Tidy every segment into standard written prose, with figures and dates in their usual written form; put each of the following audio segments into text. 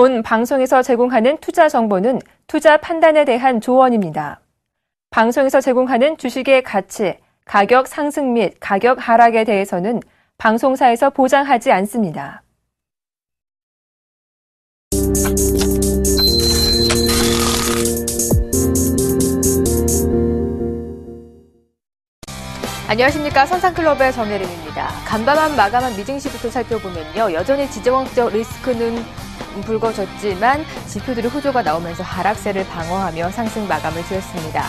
본 방송에서 제공하는 투자 정보는 투자 판단에 대한 조언입니다. 방송에서 제공하는 주식의 가치, 가격 상승 및 가격 하락에 대해서는 방송사에서 보장하지 않습니다. 안녕하십니까. 선상클럽의 정혜림입니다. 간밤한 마감한 미증시부터 살펴보면요. 여전히 지정학적 리스크는 불거졌지만 지표들이 호조가 나오면서 하락세를 방어하며 상승 마감을 지었습니다.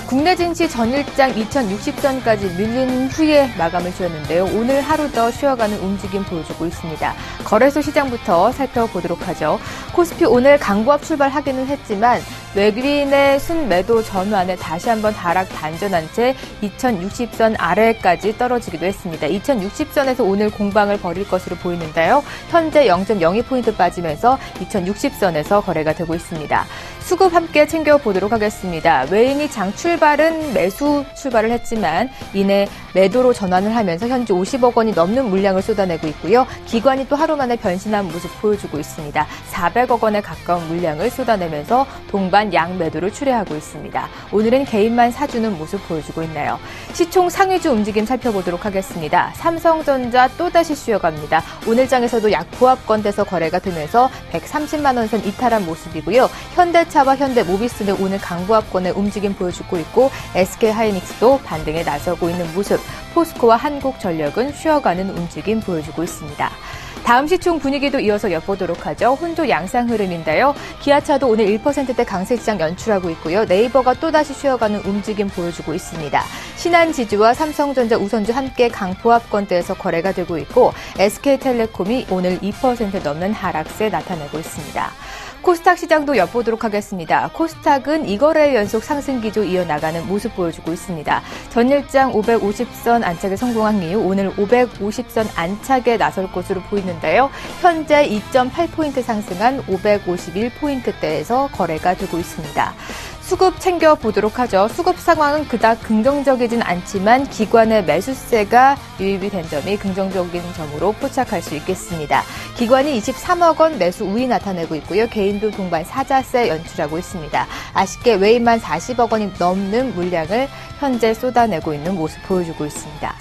국내 증시 전일장 2060선까지 밀린 후에 마감을 지었는데요. 오늘 하루 더 쉬어가는 움직임 보여주고 있습니다. 거래소 시장부터 살펴보도록 하죠. 코스피 오늘 강보합 출발하기는 했지만 외국인의 순매도 전환에 다시 한번 하락 반전한 채 2060선 아래까지 떨어지기도 했습니다. 2060선에서 오늘 공방을 벌일 것으로 보이는데요. 현재 0.02포인트 빠지면서 2060선에서 거래가 되고 있습니다. 수급 함께 챙겨보도록 하겠습니다. 외인이 장 출발은 매수 출발을 했지만 이내 매도로 전환을 하면서 현재 50억 원이 넘는 물량을 쏟아내고 있고요. 기관이 또 하루 만에 변신한 모습 보여주고 있습니다. 400억 원에 가까운 물량을 쏟아내면서 동반 양매도를 출회하고 있습니다. 오늘은 개인만 사주는 모습 보여주고 있네요. 시총 상위주 움직임 살펴보도록 하겠습니다. 삼성전자 또다시 쉬어갑니다. 오늘 장에서도 약보합권대에서 거래가 되면서 130만 원 선 이탈한 모습이고요. 현대차와 현대모비스는 오늘 강보합권의 움직임 보여주고 있고 SK하이닉스도 반등에 나서고 있는 모습, 포스코와 한국전력은 쉬어가는 움직임 보여주고 있습니다. 다음 시총 분위기도 이어서 엿보도록 하죠. 혼조 양상 흐름인데요. 기아차도 오늘 1%대 강세 시장 연출하고 있고요. 네이버가 또다시 쉬어가는 움직임 보여주고 있습니다. 신한지주와 삼성전자, 우선주 함께 강보합권대에서 거래가 되고 있고 SK텔레콤이 오늘 2% 넘는 하락세 나타내고 있습니다. 코스닥 시장도 엿보도록 하겠습니다. 코스닥은 2거래 연속 상승 기조 이어나가는 모습 보여주고 있습니다. 전일장 550선 안착에 성공한 이후 오늘 550선 안착에 나설 것으로 보이는데요. 현재 2.8포인트 상승한 551포인트대에서 거래가 되고 있습니다. 수급 챙겨보도록 하죠. 수급 상황은 그닥 긍정적이진 않지만 기관의 매수세가 유입이 된 점이 긍정적인 점으로 포착할 수 있겠습니다. 기관이 23억 원 매수 우위 나타내고 있고요. 개인도 동반 사자세 연출하고 있습니다. 아쉽게 외인만 40억 원이 넘는 물량을 현재 쏟아내고 있는 모습 보여주고 있습니다.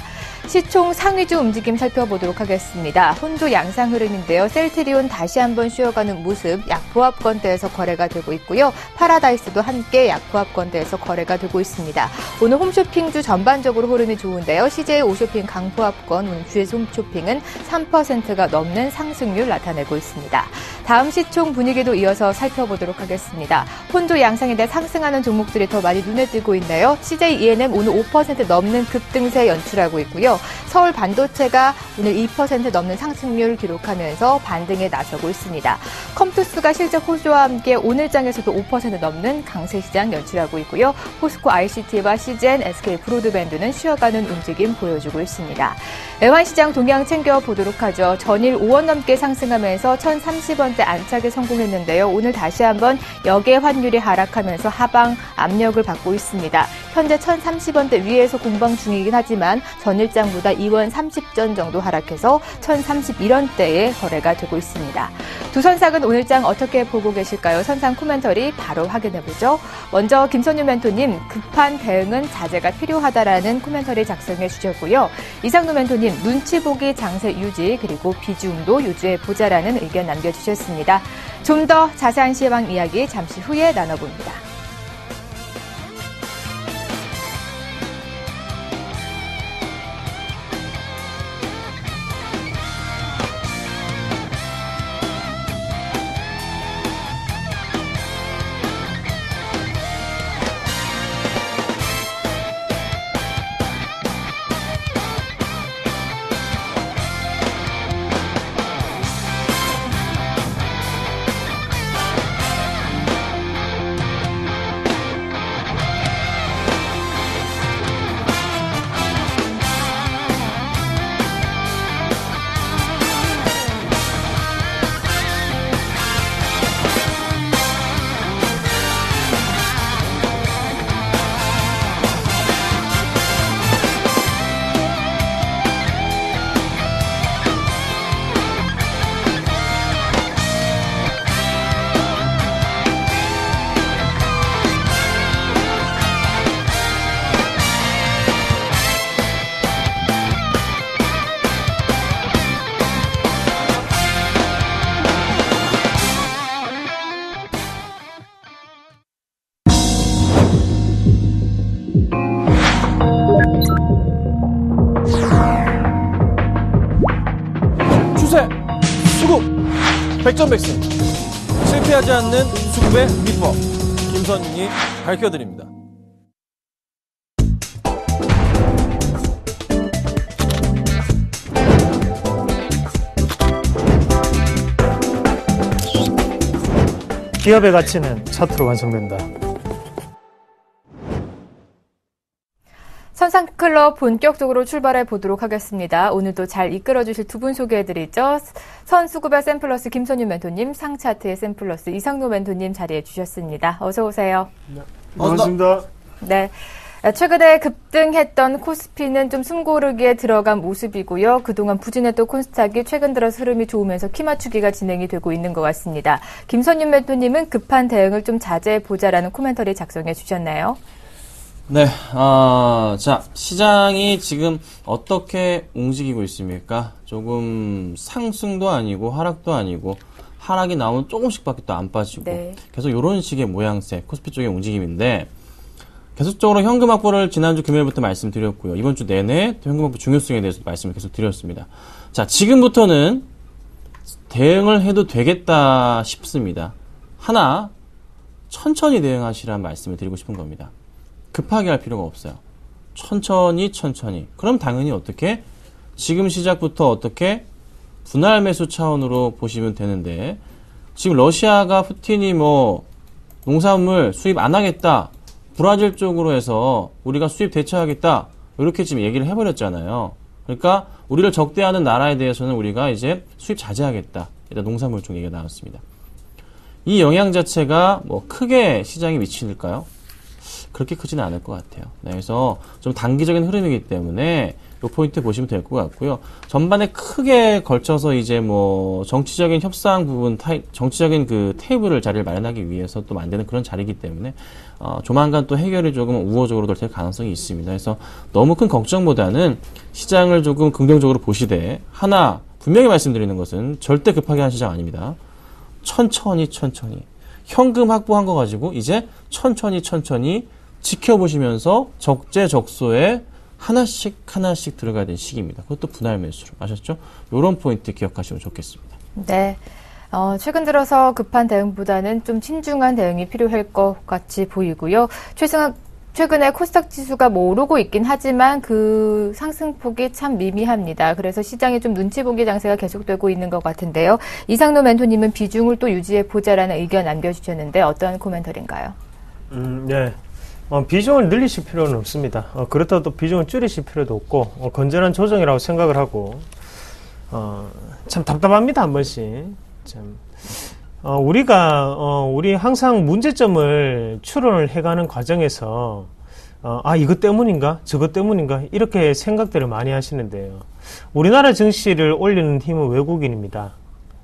시총 상위주 움직임 살펴보도록 하겠습니다. 혼조 양상 흐름인데요. 셀트리온 다시 한번 쉬어가는 모습, 약보합권대에서 거래가 되고 있고요. 파라다이스도 함께 약보합권대에서 거래가 되고 있습니다. 오늘 홈쇼핑주 전반적으로 흐름이 좋은데요. CJ 오쇼핑 강보합권, 오늘 GS 홈쇼핑은 3%가 넘는 상승률 나타내고 있습니다. 다음 시총 분위기도 이어서 살펴보도록 하겠습니다. 혼조 양상인데 상승하는 종목들이 더 많이 눈에 띄고 있네요. CJ ENM 오늘 5% 넘는 급등세 연출하고 있고요. 서울 반도체가 오늘 2% 넘는 상승률을 기록하면서 반등에 나서고 있습니다. 컴투스가 실적 호조와 함께 오늘 장에서도 5% 넘는 강세 시장 연출하고 있고요. 포스코 ICT와 시젠, SK 브로드밴드는 쉬어가는 움직임 보여주고 있습니다. 외환시장 동향 챙겨보도록 하죠. 전일 5원 넘게 상승하면서 1,030원대 안착에 성공했는데요. 오늘 다시 한번 역외 환율이 하락하면서 하방 압력을 받고 있습니다. 현재 1,030원대 위에서 공방 중이긴 하지만 전일장보다 2원 30전 정도 하락해서 1,031원대에 거래가 되고 있습니다. 두 선상은 오늘장 어떻게 보고 계실까요? 선상 코멘터리 바로 확인해보죠. 먼저 김선유 멘토님, 급한 대응은 자제가 필요하다라는 코멘터리 작성해 주셨고요. 이상노 멘토님, 눈치 보기 장세 유지 그리고 비중도 유지해보자라는 의견 남겨주셨습니다. 좀 더 자세한 시황 이야기 잠시 후에 나눠봅니다. 백전백승. 실패하지 않는 수급의 비법. 김선윤이 밝혀드립니다. 기업의 가치는 차트로 완성된다. 선상클럽 본격적으로 출발해 보도록 하겠습니다. 오늘도 잘 이끌어주실 두 분 소개해드리죠. 선수급의 샘플러스 김선윤 멘토님, 상차트의 샘플러스 이상노 멘토님 자리해 주셨습니다. 어서 오세요. 네, 반갑습니다. 네. 최근에 급등했던 코스피는 좀 숨고르기에 들어간 모습이고요. 그동안 부진했던 코스닥이 최근 들어서 흐름이 좋으면서 키 맞추기가 진행이 되고 있는 것 같습니다. 김선윤 멘토님은 급한 대응을 좀 자제해보자라는 코멘터리 작성해 주셨나요? 네, 자, 시장이 지금 어떻게 움직이고 있습니까? 조금 상승도 아니고 하락도 아니고 하락이 나오면 조금씩밖에 또 안 빠지고 네. 계속 이런 식의 모양새, 코스피 쪽의 움직임인데 계속적으로 현금 확보를 지난주 금요일부터 말씀드렸고요. 이번 주 내내 현금 확보 중요성에 대해서 말씀을 계속 드렸습니다. 자, 지금부터는 대응을 해도 되겠다 싶습니다. 하나, 천천히 대응하시라는 말씀을 드리고 싶은 겁니다. 급하게 할 필요가 없어요. 천천히. 그럼 당연히 어떻게? 지금 시작부터 어떻게? 분할 매수 차원으로 보시면 되는데 지금 러시아가 푸틴이 농산물 수입 안 하겠다. 브라질 쪽으로 해서 우리가 수입 대처하겠다. 이렇게 지금 얘기를 해버렸잖아요. 그러니까 우리를 적대하는 나라에 대해서는 우리가 이제 수입 자제하겠다. 일단 농산물 쪽 얘기가 나왔습니다. 이 영향 자체가 크게 시장에 미칠까요? 그렇게 크지는 않을 것 같아요. 네, 그래서 좀 단기적인 흐름이기 때문에 이 포인트 보시면 될 것 같고요. 전반에 크게 걸쳐서 이제 정치적인 협상 부분, 정치적인 그 테이블을 자리를 마련하기 위해서 또 만드는 그런 자리이기 때문에 조만간 또 해결이 조금 우호적으로 될 가능성이 있습니다. 그래서 너무 큰 걱정보다는 시장을 조금 긍정적으로 보시되 하나 분명히 말씀드리는 것은 절대 급하게 한 시장 아닙니다. 천천히 현금 확보한 거 가지고 이제 천천히 지켜보시면서 적재적소에 하나씩 들어가야 되는 시기입니다. 그것도 분할 매수로. 아셨죠? 이런 포인트 기억하시면 좋겠습니다. 네. 최근 들어서 급한 대응보다는 좀 신중한 대응이 필요할 것 같이 보이고요. 최근에 코스닥 지수가 오르고 있긴 하지만 그 상승폭이 참 미미합니다. 그래서 시장이 좀 눈치 보기 장세가 계속되고 있는 것 같은데요. 이상노 멘토님은 비중을 또 유지해보자라는 의견 남겨주셨는데 어떤 코멘터리인가요? 네. 비중을 늘리실 필요는 없습니다. 그렇다고 또 비중을 줄이실 필요도 없고 건전한 조정이라고 생각을 하고 참 답답합니다. 한 번씩. 우리 항상 문제점을 추론을 해가는 과정에서 이것 때문인가 저것 때문인가 이렇게 생각들을 많이 하시는데요. 우리나라 증시를 올리는 힘은 외국인입니다.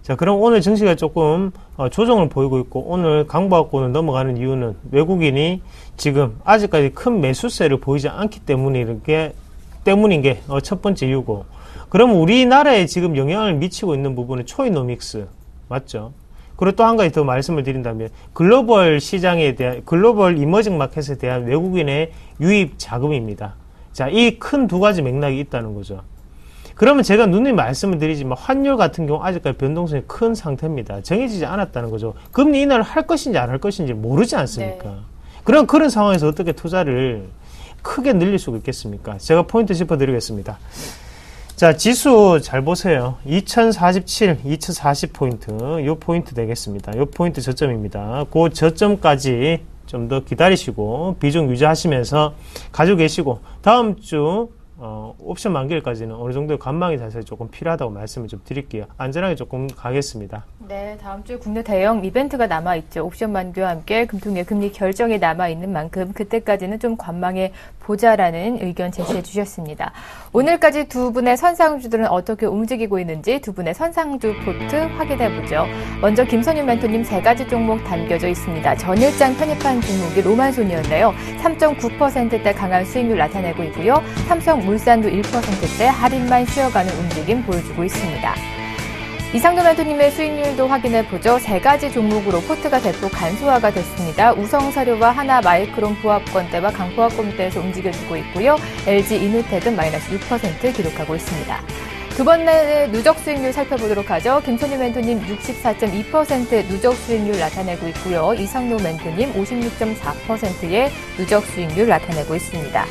자, 그럼 오늘 증시가 조금 조정을 보이고 있고 오늘 강보합권을 넘어가는 이유는 외국인이 지금 아직까지 큰 매수세를 보이지 않기 때문인 게 첫 번째 이유고, 그러면 우리나라에 지금 영향을 미치고 있는 부분은 초이노믹스 맞죠? 그리고 또 한 가지 더 말씀을 드린다면 글로벌 시장에 대한 글로벌 이머징 마켓에 대한 외국인의 유입 자금입니다. 자, 이 큰 두 가지 맥락이 있다는 거죠. 그러면 제가 누누이 말씀을 드리지만 환율 같은 경우 아직까지 변동성이 큰 상태입니다. 정해지지 않았다는 거죠. 금리 인하를 할 것인지 안 할 것인지 모르지 않습니까? 네. 그런 상황에서 어떻게 투자를 크게 늘릴 수가 있겠습니까? 제가 포인트 짚어드리겠습니다. 자, 지수 잘 보세요. 2047, 2040포인트. 요 포인트 되겠습니다. 요 포인트 저점입니다. 그 저점까지 좀 더 기다리시고 비중 유지하시면서 가지고 계시고 다음 주 옵션 만기일까지는 어느 정도의 관망의 자세가 조금 필요하다고 말씀을 좀 드릴게요. 안전하게 조금 가겠습니다. 네, 다음 주에 국내 대형 이벤트가 남아있죠. 옵션 만기와 함께 금통의 금리 결정이 남아있는 만큼 그때까지는 좀 관망해 보자라는 의견 제시해 주셨습니다. 오늘까지 두 분의 선상주들은 어떻게 움직이고 있는지 두 분의 선상주 포트 확인해 보죠. 먼저 김선윤 멘토님 세 가지 종목 담겨져 있습니다. 전일장 편입한 종목이 로만손이었는데요. 3.9%대 강한 수익률 나타내고 있고요. 삼성물산도 1%대 할인만 쉬어가는 움직임 보여주고 있습니다. 이상노 멘토님의 수익률도 확인해보죠. 세 가지 종목으로 포트가 대폭 간소화가 됐습니다. 우성사료와 하나마이크론 보합권대와 강보합권대에서 움직여주고 있고요. LG 이노텍은 마이너스 6% 기록하고 있습니다. 두 번째 누적 수익률 살펴보도록 하죠. 김선희 멘토님 64.2% 누적 수익률 나타내고 있고요. 이상로 멘토님 56.4%의 누적 수익률 나타내고 있습니다.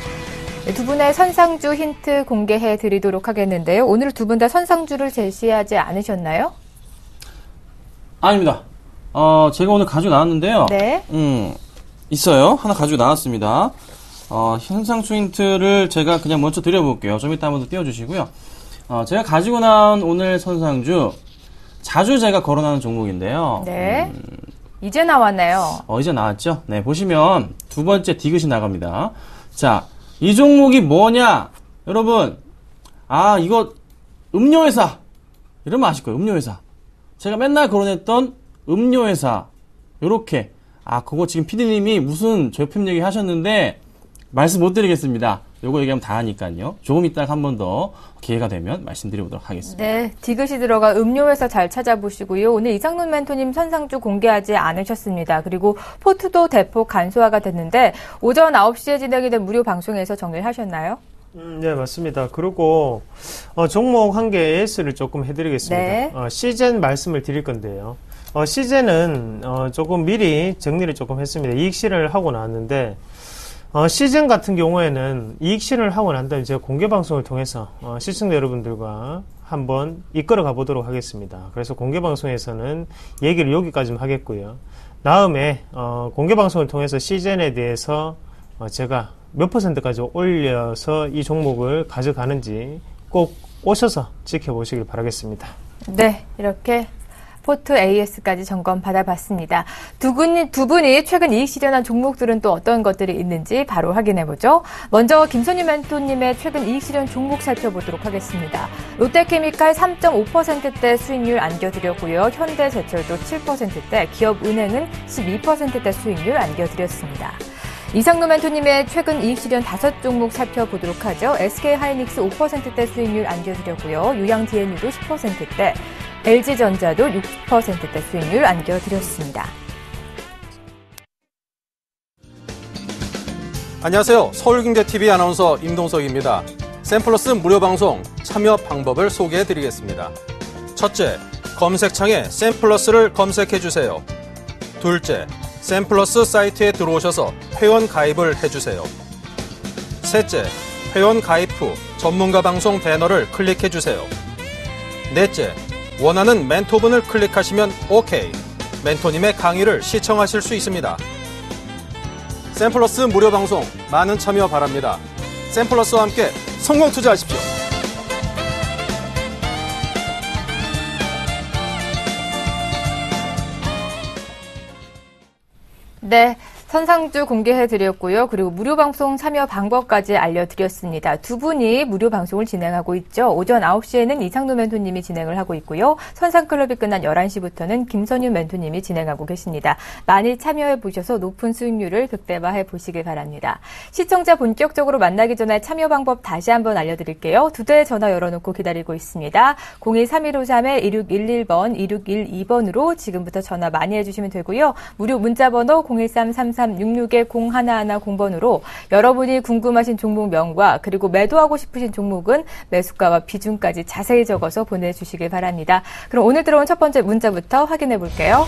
두 분의 선상주 힌트 공개해 드리도록 하겠는데요. 오늘 두 분 다 선상주를 제시하지 않으셨나요? 아닙니다. 제가 오늘 가지고 나왔는데요. 네. 있어요. 하나 가지고 나왔습니다. 현상주 힌트를 제가 그냥 먼저 드려볼게요. 좀 이따 한번 더 띄워주시고요. 제가 가지고 나온 오늘 선상주, 자주 제가 거론하는 종목인데요. 네. 이제 나왔네요. 이제 나왔죠? 네, 보시면 두 번째 디귿이 나갑니다. 자, 이 종목이 뭐냐? 여러분, 이거 음료회사. 이러면 아실 거예요. 음료회사. 제가 맨날 거론했던 음료회사. 요렇게. 그거 지금 PD님이 무슨 제품 얘기 하셨는데 말씀 못 드리겠습니다. 요거 얘기하면 다 하니까요. 조금 이따가 한 번 더 기회가 되면 말씀드려보도록 하겠습니다. 네, 디귿이 들어가 음료회사 잘 찾아보시고요. 오늘 이상론 멘토님 선상주 공개하지 않으셨습니다. 그리고 포트도 대폭 간소화가 됐는데 오전 9시에 진행이 된 무료 방송에서 정리를 하셨나요? 네, 맞습니다. 그리고 종목 한 개 AS를 조금 해드리겠습니다. 네. 시젠 말씀을 드릴 건데요. 시젠은 조금 미리 정리를 조금 했습니다. 이익 실현을 하고 나왔는데 시즌 같은 경우에는 이익 실현을 하고 난 다음에 제가 공개 방송을 통해서 시청자 여러분들과 한번 이끌어 가보도록 하겠습니다. 그래서 공개 방송에서는 얘기를 여기까지만 하겠고요. 다음에 공개 방송을 통해서 시즌에 대해서 제가 몇 %까지 올려서 이 종목을 가져가는지 꼭 오셔서 지켜보시길 바라겠습니다. 네, 이렇게 포트 AS까지 점검 받아봤습니다. 두 분이 최근 이익 실현한 종목들은 또 어떤 것들이 있는지 바로 확인해보죠. 먼저 김선희 멘토님의 최근 이익 실현 종목 살펴보도록 하겠습니다. 롯데케미칼 3.5%대 수익률 안겨드렸고요. 현대제철도 7%대, 기업은행은 12%대 수익률 안겨드렸습니다. 이상로 멘토님의 최근 이익 실현 5종목 살펴보도록 하죠. SK하이닉스 5%대 수익률 안겨드렸고요. 유양DNU도 10%대, LG전자도 6%대 수익률 안겨드렸습니다. 안녕하세요. 서울경제TV 아나운서 임동석입니다. 샘플러스 무료 방송 참여 방법을 소개해드리겠습니다. 첫째, 검색창에 샘플러스를 검색해주세요. 둘째, 샘플러스 사이트에 들어오셔서 회원 가입을 해주세요. 셋째, 회원 가입 후 전문가 방송 배너를 클릭해주세요. 넷째, 원하는 멘토분을 클릭하시면 OK. 멘토님의 강의를 시청하실 수 있습니다. 샘플러스 무료 방송 많은 참여 바랍니다. 샘플러스와 함께 성공 투자하십시오. 네. 선상주 공개해드렸고요. 그리고 무료 방송 참여 방법까지 알려드렸습니다. 두 분이 무료 방송을 진행하고 있죠. 오전 9시에는 이상로 멘토님이 진행을 하고 있고요. 선상클럽이 끝난 11시부터는 김선유 멘토님이 진행하고 계십니다. 많이 참여해보셔서 높은 수익률을 극대화해 보시길 바랍니다. 시청자 본격적으로 만나기 전에 참여 방법 다시 한번 알려드릴게요. 두 대의 전화 열어놓고 기다리고 있습니다. 02-3153-1611번, 2612번으로 지금부터 전화 많이 해주시면 되고요. 무료 문자번호 013-3366-0110번으로 여러분이 궁금하신 종목명과 그리고 매도하고 싶으신 종목은 매수가와 비중까지 자세히 적어서 보내주시길 바랍니다. 그럼 오늘 들어온 첫 번째 문자부터 확인해 볼게요.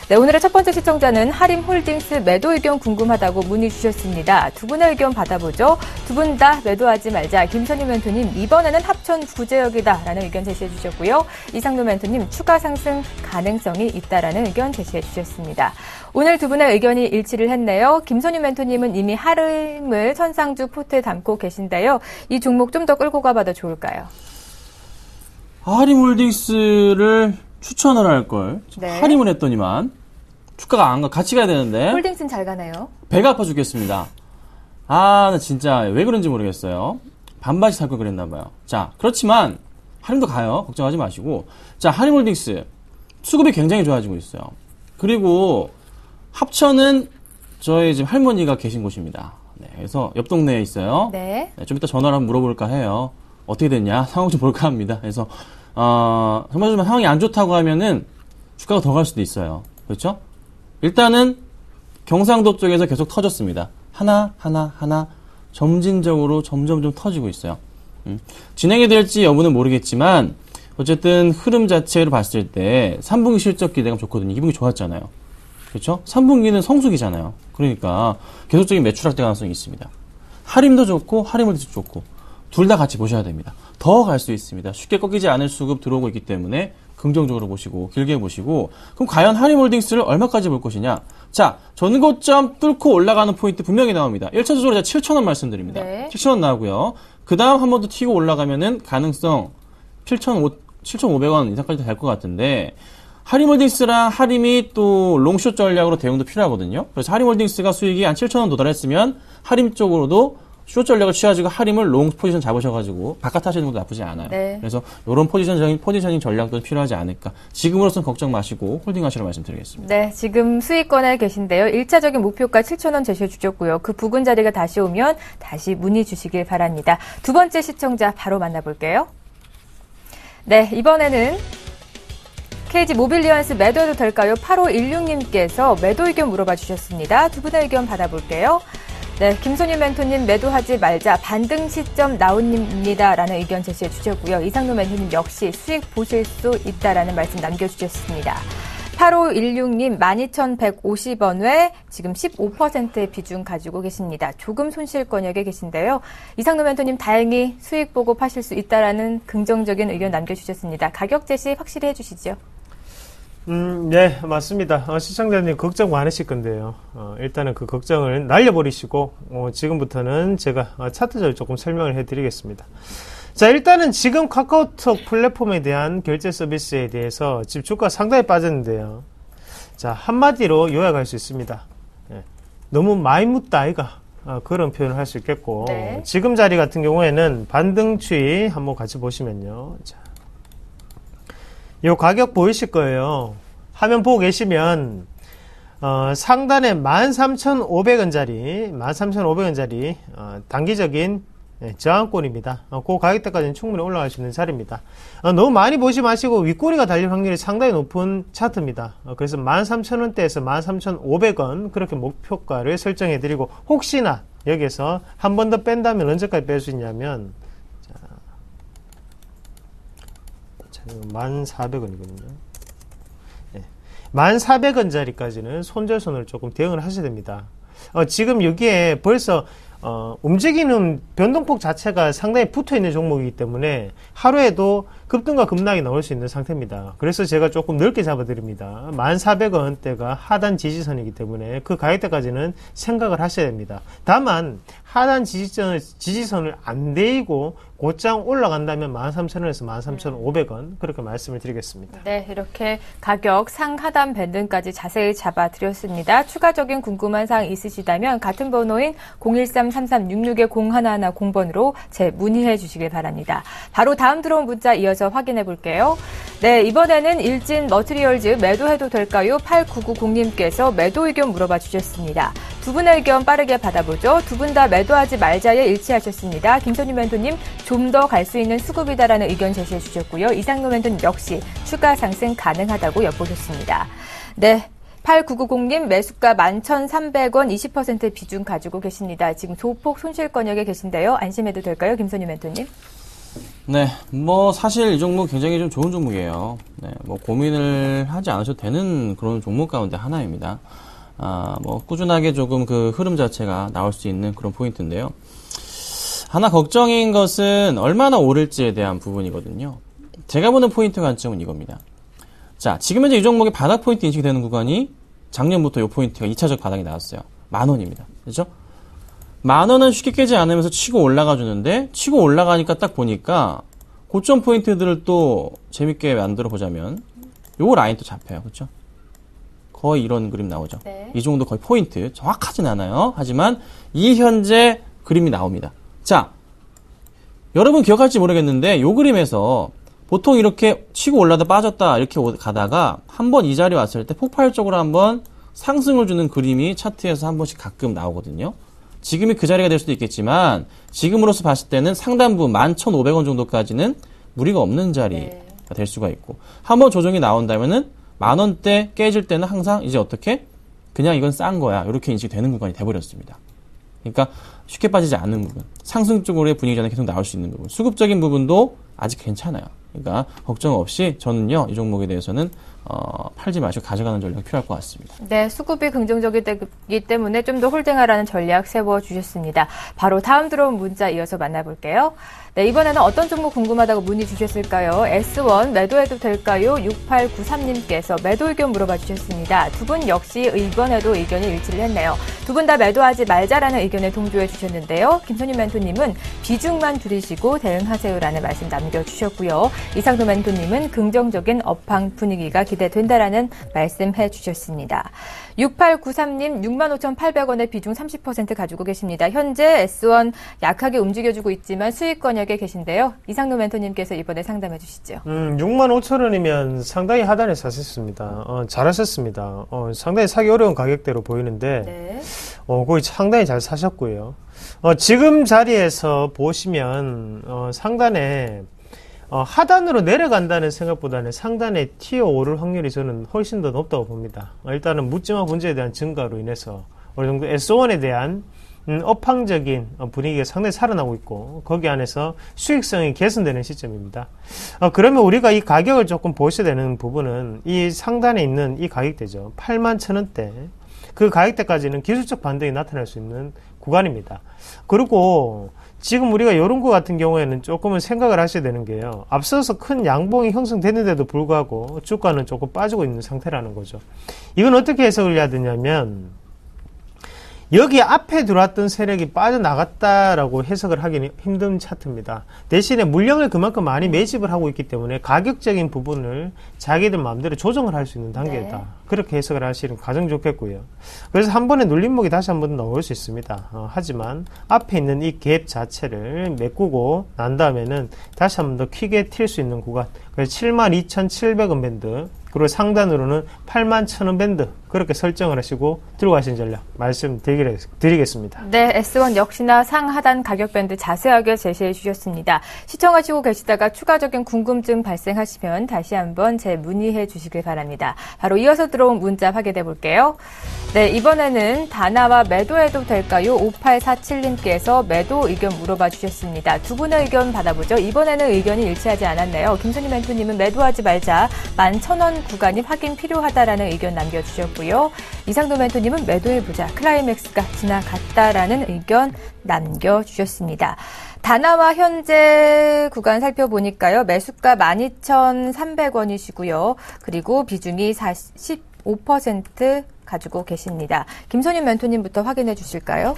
네, 오늘의 첫 번째 시청자는 하림홀딩스 매도 의견 궁금하다고 문의 주셨습니다. 두 분의 의견 받아보죠. 두 분 다 매도하지 말자. 김선희 멘토님, 이번에는 합천 구제역이다라는 의견 제시해 주셨고요. 이상로 멘토님, 추가 상승 가능성이 있다라는 의견 제시해 주셨습니다. 오늘 두 분의 의견이 일치를 했네요. 김선희 멘토님은 이미 하림을 선상주 포트에 담고 계신데요. 이 종목 좀 더 끌고 가봐도 좋을까요? 하림홀딩스를 추천을 할걸. 네. 하림을 했더니만 주가가 안 가. 같이 가야 되는데. 홀딩스는 잘 가네요. 배가 아파 죽겠습니다. 나 진짜 왜 그런지 모르겠어요. 반바지 살 걸 그랬나 봐요. 자, 그렇지만 하림도 가요. 걱정하지 마시고. 자, 하림홀딩스 수급이 굉장히 좋아지고 있어요. 그리고 합천은 저희 지금 할머니가 계신 곳입니다. 네, 그래서 옆 동네에 있어요. 네. 좀 이따 전화를 한번 물어볼까 해요. 어떻게 됐냐? 상황 좀 볼까 합니다. 그래서 정말 좀 상황이 안 좋다고 하면은 주가가 더 갈 수도 있어요. 그렇죠? 일단은 경상도 쪽에서 계속 터졌습니다. 하나 점진적으로 점점 좀 터지고 있어요. 진행이 될지 여부는 모르겠지만 어쨌든 흐름 자체로 봤을 때 3분기 실적 기대감 좋거든요. 2분기 좋았잖아요. 그렇죠? 3분기는 성수기잖아요. 그러니까 계속적인 매출 확대 가능성이 있습니다. 할인도 좋고 할인물도 좋고 둘 다 같이 보셔야 됩니다. 더 갈 수 있습니다. 쉽게 꺾이지 않을 수급 들어오고 있기 때문에 긍정적으로 보시고 길게 보시고 그럼 과연 하리몰딩스를 얼마까지 볼 것이냐. 자, 전고점 뚫고 올라가는 포인트 분명히 나옵니다. 1차적으로 제가 7,000원 말씀드립니다. 네. 7,000원 나오고요. 그 다음 한 번 더 튀고 올라가면은 가능성 7,500원 이상까지 될 것 같은데 하리몰딩스랑 하림이 또 롱숏 전략으로 대응도 필요하거든요. 그래서 하리몰딩스가 수익이 한 7,000원 도달했으면 하림 쪽으로도 숏 전략을 취해가지고 하림을 롱 포지션 잡으셔가지고 바깥 하시는 것도 나쁘지 않아요. 네. 그래서 이런 포지셔닝 전략도 필요하지 않을까. 지금으로서는 걱정 마시고 홀딩하시라고 말씀드리겠습니다. 네, 지금 수익권에 계신데요. 1차적인 목표가 7,000원 제시해 주셨고요. 그 부근 자리가 다시 오면 다시 문의 주시길 바랍니다. 두 번째 시청자 바로 만나볼게요. 네, 이번에는 KG 모빌리언스 매도해도 될까요? 8516님께서 매도 의견 물어봐 주셨습니다. 두 분의 의견 받아볼게요. 네, 김소님 멘토님 매도하지 말자 반등 시점 나온님입니다. 라는 의견 제시해 주셨고요. 이상노 멘토님 역시 수익 보실 수 있다라는 말씀 남겨주셨습니다. 8516님 12,150원 외 지금 15%의 비중 가지고 계십니다. 조금 손실권역에 계신데요. 이상노 멘토님 다행히 수익 보고 파실 수 있다라는 긍정적인 의견 남겨주셨습니다. 가격 제시 확실히 해주시죠. 네, 맞습니다. 시청자님 걱정 많으실 건데요. 일단은 그 걱정을 날려버리시고, 지금부터는 제가 차트적으로 조금 설명을 해드리겠습니다. 자, 일단은 지금 카카오톡 플랫폼에 대한 결제 서비스에 대해서 지금 주가 상당히 빠졌는데요. 자, 한마디로 요약할 수 있습니다. 너무 많이 묻다 아이가. 그런 표현을 할 수 있겠고, 네. 지금 자리 같은 경우에는 반등 추이 한번 같이 보시면요. 자. 요 가격 보이실 거예요. 화면 보고 계시면 상단에 13,500원짜리 13,500원짜리 단기적인 저항권입니다. 그 가격대까지는 충분히 올라갈 수 있는 자리입니다. 너무 많이 보지 마시고 윗꼬리가 달릴 확률이 상당히 높은 차트입니다. 그래서 13,000원대에서 13,500원 그렇게 목표가를 설정해 드리고 혹시나 여기서 한 번 더 뺀다면 언제까지 뺄 수 있냐면 1,400원이거든요. 네. 1,400원짜리까지는 손절선을 조금 대응을 하셔야 됩니다. 지금 여기에 벌써 움직이는 변동폭 자체가 상당히 붙어 있는 종목이기 때문에 하루에도 급등과 급락이 나올 수 있는 상태입니다. 그래서 제가 조금 넓게 잡아드립니다. 1,400원대가 하단 지지선이기 때문에 그 가격대까지는 생각을 하셔야 됩니다. 다만 하단 지지선을 안 대이고 곧장 올라간다면 13,000원에서 13,500원 그렇게 말씀을 드리겠습니다. 네, 이렇게 가격 상하단 밴드까지 자세히 잡아드렸습니다. 추가적인 궁금한 사항 있으시다면 같은 번호인 013-3366-0110번으로 제 문의해 주시길 바랍니다. 바로 다음 들어온 문자 이어서 확인해 볼게요. 네, 이번에는 일진 머티리얼즈 매도해도 될까요? 8990님께서 매도 의견 물어봐 주셨습니다. 두 분의 의견 빠르게 받아보죠. 두 분 다 매도하지 말자에 일치하셨습니다. 김선희 멘토님 좀 더 갈 수 있는 수급이다라는 의견 제시해 주셨고요. 이상노 멘토님 역시 추가 상승 가능하다고 엿보셨습니다. 네. 8990님 매수가 11,300원 20% 비중 가지고 계십니다. 지금 소폭 손실권역에 계신데요. 안심해도 될까요? 김선희 멘토님? 네, 사실 이 종목 굉장히 좀 좋은 종목이에요. 네, 고민을 하지 않으셔도 되는 그런 종목 가운데 하나입니다. 꾸준하게 조금 그 흐름 자체가 나올 수 있는 그런 포인트인데요. 하나 걱정인 것은 얼마나 오를지에 대한 부분이거든요. 제가 보는 포인트 관점은 이겁니다. 자, 지금 현재 이 종목의 바닥 포인트 인식이 되는 구간이 작년부터 이 포인트가 2차적 바닥이 나왔어요. 10,000원입니다. 그렇죠? 10,000원은 쉽게 깨지 않으면서 치고 올라가 주는데 치고 올라가니까 딱 보니까 고점 포인트들을 또 재밌게 만들어 보자면 요 라인 또 잡혀요. 그렇죠? 거의 이런 그림 나오죠. 네. 이 정도 거의 포인트 정확하진 않아요. 하지만 이 현재 그림이 나옵니다. 자, 여러분 기억할지 모르겠는데 요 그림에서 보통 이렇게 치고 올라다 빠졌다 이렇게 가다가 한번 이 자리 왔을 때 폭발적으로 한번 상승을 주는 그림이 차트에서 한 번씩 가끔 나오거든요. 지금이 그 자리가 될 수도 있겠지만 지금으로서 봤을 때는 상단부 11,500원 정도까지는 무리가 없는 자리가 될 수가 있고 한번 조정이 나온다면은 10,000원대 깨질 때는 항상 이제 어떻게 그냥 이건 싼 거야 이렇게 인식이 되는 구간이 돼버렸습니다. 그러니까 쉽게 빠지지 않는 부분, 상승 쪽으로의 분위기 전환 계속 나올 수 있는 부분, 수급적인 부분도 아직 괜찮아요. 그러니까 걱정 없이 저는요, 이 종목에 대해서는 팔지 마시고 가져가는 전략이 필요할 것 같습니다. 네, 수급이 긍정적이기 때문에 좀 더 홀딩하라는 전략 세워주셨습니다. 바로 다음 들어온 문자 이어서 만나볼게요. 네, 이번에는 어떤 종목 궁금하다고 문의 주셨을까요? S1 매도해도 될까요? 6893님께서 매도 의견 물어봐 주셨습니다. 두 분 역시 이번에도 의견이 일치를 했네요. 두 분 다 매도하지 말자라는 의견에 동조해 주셨는데요. 김선희 멘토님은 비중만 줄이시고 대응하세요라는 말씀 남겨주셨고요. 이상도 멘토님은 긍정적인 업황 분위기가 기대된다라는 말씀해 주셨습니다. 6893님 65,800원의 비중 30% 가지고 계십니다. 현재 S1 약하게 움직여주고 있지만 수익권역에 계신데요. 이상도 멘토님께서 이번에 상담해 주시죠. 65,000원이면 상당히 하단에 사셨습니다. 잘하셨습니다. 상당히 사기 어려운 가격대로 보이는데 네. 거의 상당히 잘 사셨고요. 지금 자리에서 보시면 상단에 하단으로 내려간다는 생각보다는 상단에 튀어오를 확률이 저는 훨씬 더 높다고 봅니다. 일단은 묻지마 분재에 대한 증가로 인해서 어느 정도 S1에 대한 업황적인 분위기가 상당히 살아나고 있고 거기 안에서 수익성이 개선되는 시점입니다. 그러면 우리가 이 가격을 조금 보셔야 되는 부분은 이 상단에 있는 이 가격대죠. 81,000원대. 그 가격대까지는 기술적 반등이 나타날 수 있는 구간입니다. 그리고 지금 우리가 이런 거 같은 경우에는 조금은 생각을 하셔야 되는 게요. 앞서서 큰 양봉이 형성됐는데도 불구하고 주가는 조금 빠지고 있는 상태라는 거죠. 이건 어떻게 해석을 해야 되냐면 여기 앞에 들어왔던 세력이 빠져나갔다라고 해석을 하기는 힘든 차트입니다. 대신에 물량을 그만큼 많이 매집을 하고 있기 때문에 가격적인 부분을 자기들 마음대로 조정을 할 수 있는 단계다. 네. 그렇게 해석을 하시는 가장 좋겠고요. 그래서 한 번에 눌림목이 다시 한 번 나올 수 있습니다. 하지만 앞에 있는 이 갭 자체를 메꾸고 난 다음에는 다시 한 번 더 퀵에 튈 수 있는 구간. 그래서 72,700원 밴드. 그리고 상단으로는 81,000원 밴드 그렇게 설정을 하시고 들어가신 전략 말씀드리겠습니다. 네, S1 역시나 상하단 가격 밴드 자세하게 제시해 주셨습니다. 시청하시고 계시다가 추가적인 궁금증 발생하시면 다시 한번 문의해 주시길 바랍니다. 바로 이어서 들어온 문자 확인해 볼게요. 네, 이번에는 다나와 매도해도 될까요? 5847님께서 매도 의견 물어봐 주셨습니다. 두 분의 의견 받아보죠. 이번에는 의견이 일치하지 않았네요. 김선희 멘토님은 매도하지 말자 11,000원 구간이 확인 필요하다라는 의견 남겨주셨고요. 이상도 멘토님은 매도해보자. 클라이맥스가 지나갔다라는 의견 남겨주셨습니다. 다나와 현재 구간 살펴보니까요. 매수가 12,300원이시고요. 그리고 비중이 45% 가지고 계십니다. 김선희 멘토님부터 확인해 주실까요?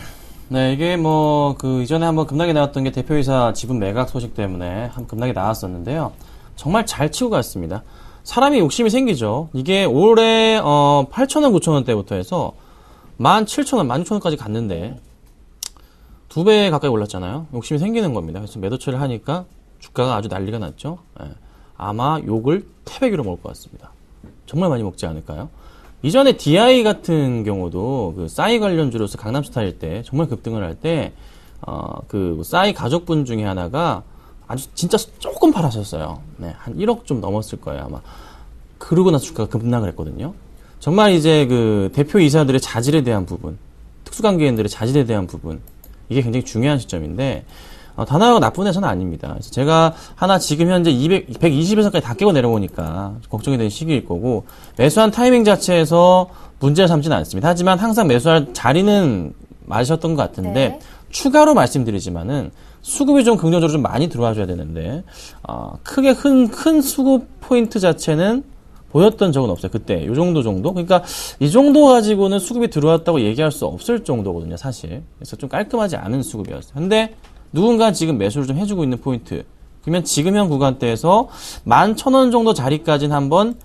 네, 이게 이전에 한번 급락이 나왔던 게 대표이사 지분 매각 소식 때문에 한 급락이 나왔었는데요. 정말 잘 치고 갔습니다. 사람이 욕심이 생기죠. 이게 올해 8,000원, 9,000원대부터 해서 17,000원, 16,000원까지 갔는데 2배 가까이 올랐잖아요. 욕심이 생기는 겁니다. 그래서 매도 처리를 하니까 주가가 아주 난리가 났죠. 예. 아마 욕을 태배기로 먹을 것 같습니다. 정말 많이 먹지 않을까요? 이전에 DI 같은 경우도 그 싸이 관련주로서 강남스타일 때 정말 급등을 할 때 그 싸이 가족분 중에 하나가 아주 진짜 조금 팔았었어요. 네, 한 1억 좀 넘었을 거예요, 아마. 그러고 나서 주가가 급락을 했거든요. 정말 이제 그 대표이사들의 자질에 대한 부분, 특수관계인들의 자질에 대한 부분, 이게 굉장히 중요한 시점인데, 다나와가 나쁜 회사는 아닙니다. 그래서 제가 하나 지금 현재 120에서까지 다 깨고 내려오니까 걱정이 되는 시기일 거고, 매수한 타이밍 자체에서 문제를 삼지는 않습니다. 하지만 항상 매수할 자리는 맞으셨던 것 같은데, 네. 추가로 말씀드리지만은, 수급이 좀 긍정적으로 좀 많이 들어와줘야 되는데, 크게 큰 수급 포인트 자체는 보였던 적은 없어요. 그때. 요 정도? 그러니까, 이 정도 가지고는 수급이 들어왔다고 얘기할 수 없을 정도거든요, 사실. 그래서 좀 깔끔하지 않은 수급이었어요. 근데, 누군가 지금 매수를 좀 해주고 있는 포인트. 그러면 지금 현 구간대에서 11,000원 정도 자리까지는 한번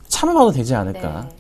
참아봐도 되지 않을까. 네.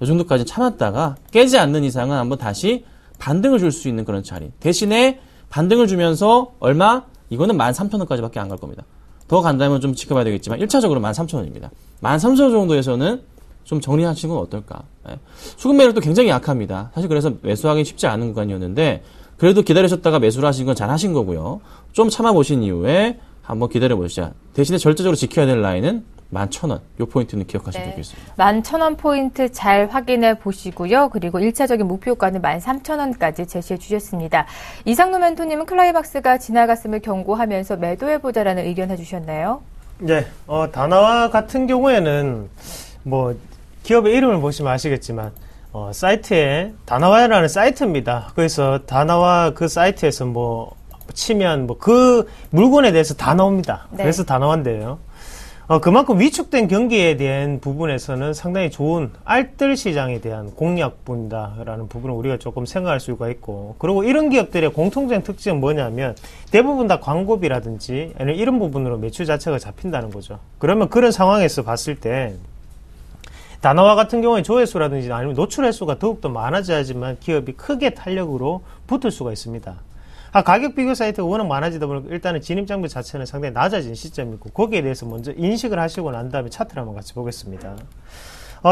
요 정도까지 참았다가, 깨지 않는 이상은 한번 다시 반등을 줄 수 있는 그런 자리. 대신에, 반등을 주면서 얼마? 이거는 13,000원까지밖에 안 갈 겁니다. 더 간다면 좀 지켜봐야 되겠지만 1차적으로 13,000원입니다. 13,000원 정도에서는 좀 정리하시는 건 어떨까? 네. 수급 매력도 굉장히 약합니다. 사실 그래서 매수하기 쉽지 않은 구간이었는데 그래도 기다리셨다가 매수를 하신 건 잘 하신 거고요. 좀 참아보신 이후에 한번 기다려보시자. 대신에 절대적으로 지켜야 될 라인은 11,000원. 요 포인트는 기억하시면 네. 되겠습니다. 11,000원 포인트 잘 확인해 보시고요. 그리고 1차적인 목표가는 13,000원까지 제시해 주셨습니다. 이상노 멘토님은 클라이막스가 지나갔음을 경고하면서 매도해보자라는 의견 해주셨나요? 네, 다나와 같은 경우에는 뭐 기업의 이름을 보시면 아시겠지만 사이트에 다나와라는 사이트입니다. 그래서 다나와 그 사이트에서 뭐 치면 뭐 그 물건에 대해서 다 나옵니다. 네. 그래서 다나와인데요. 그만큼 위축된 경기에 대한 부분에서는 상당히 좋은 알뜰 시장에 대한 공략분이다라는 부분을 우리가 조금 생각할 수가 있고, 그리고 이런 기업들의 공통적인 특징은 뭐냐면 대부분 다 광고비라든지 아니면 이런 부분으로 매출 자체가 잡힌다는 거죠. 그러면 그런 상황에서 봤을 때 다나와 같은 경우에 조회수라든지 아니면 노출 횟수가 더욱더 많아져야지만 기업이 크게 탄력으로 붙을 수가 있습니다. 가격 비교 사이트가 워낙 많아지다 보니까 일단은 진입장벽 자체는 상당히 낮아진 시점이고, 거기에 대해서 먼저 인식을 하시고 난 다음에 차트를 한번 같이 보겠습니다.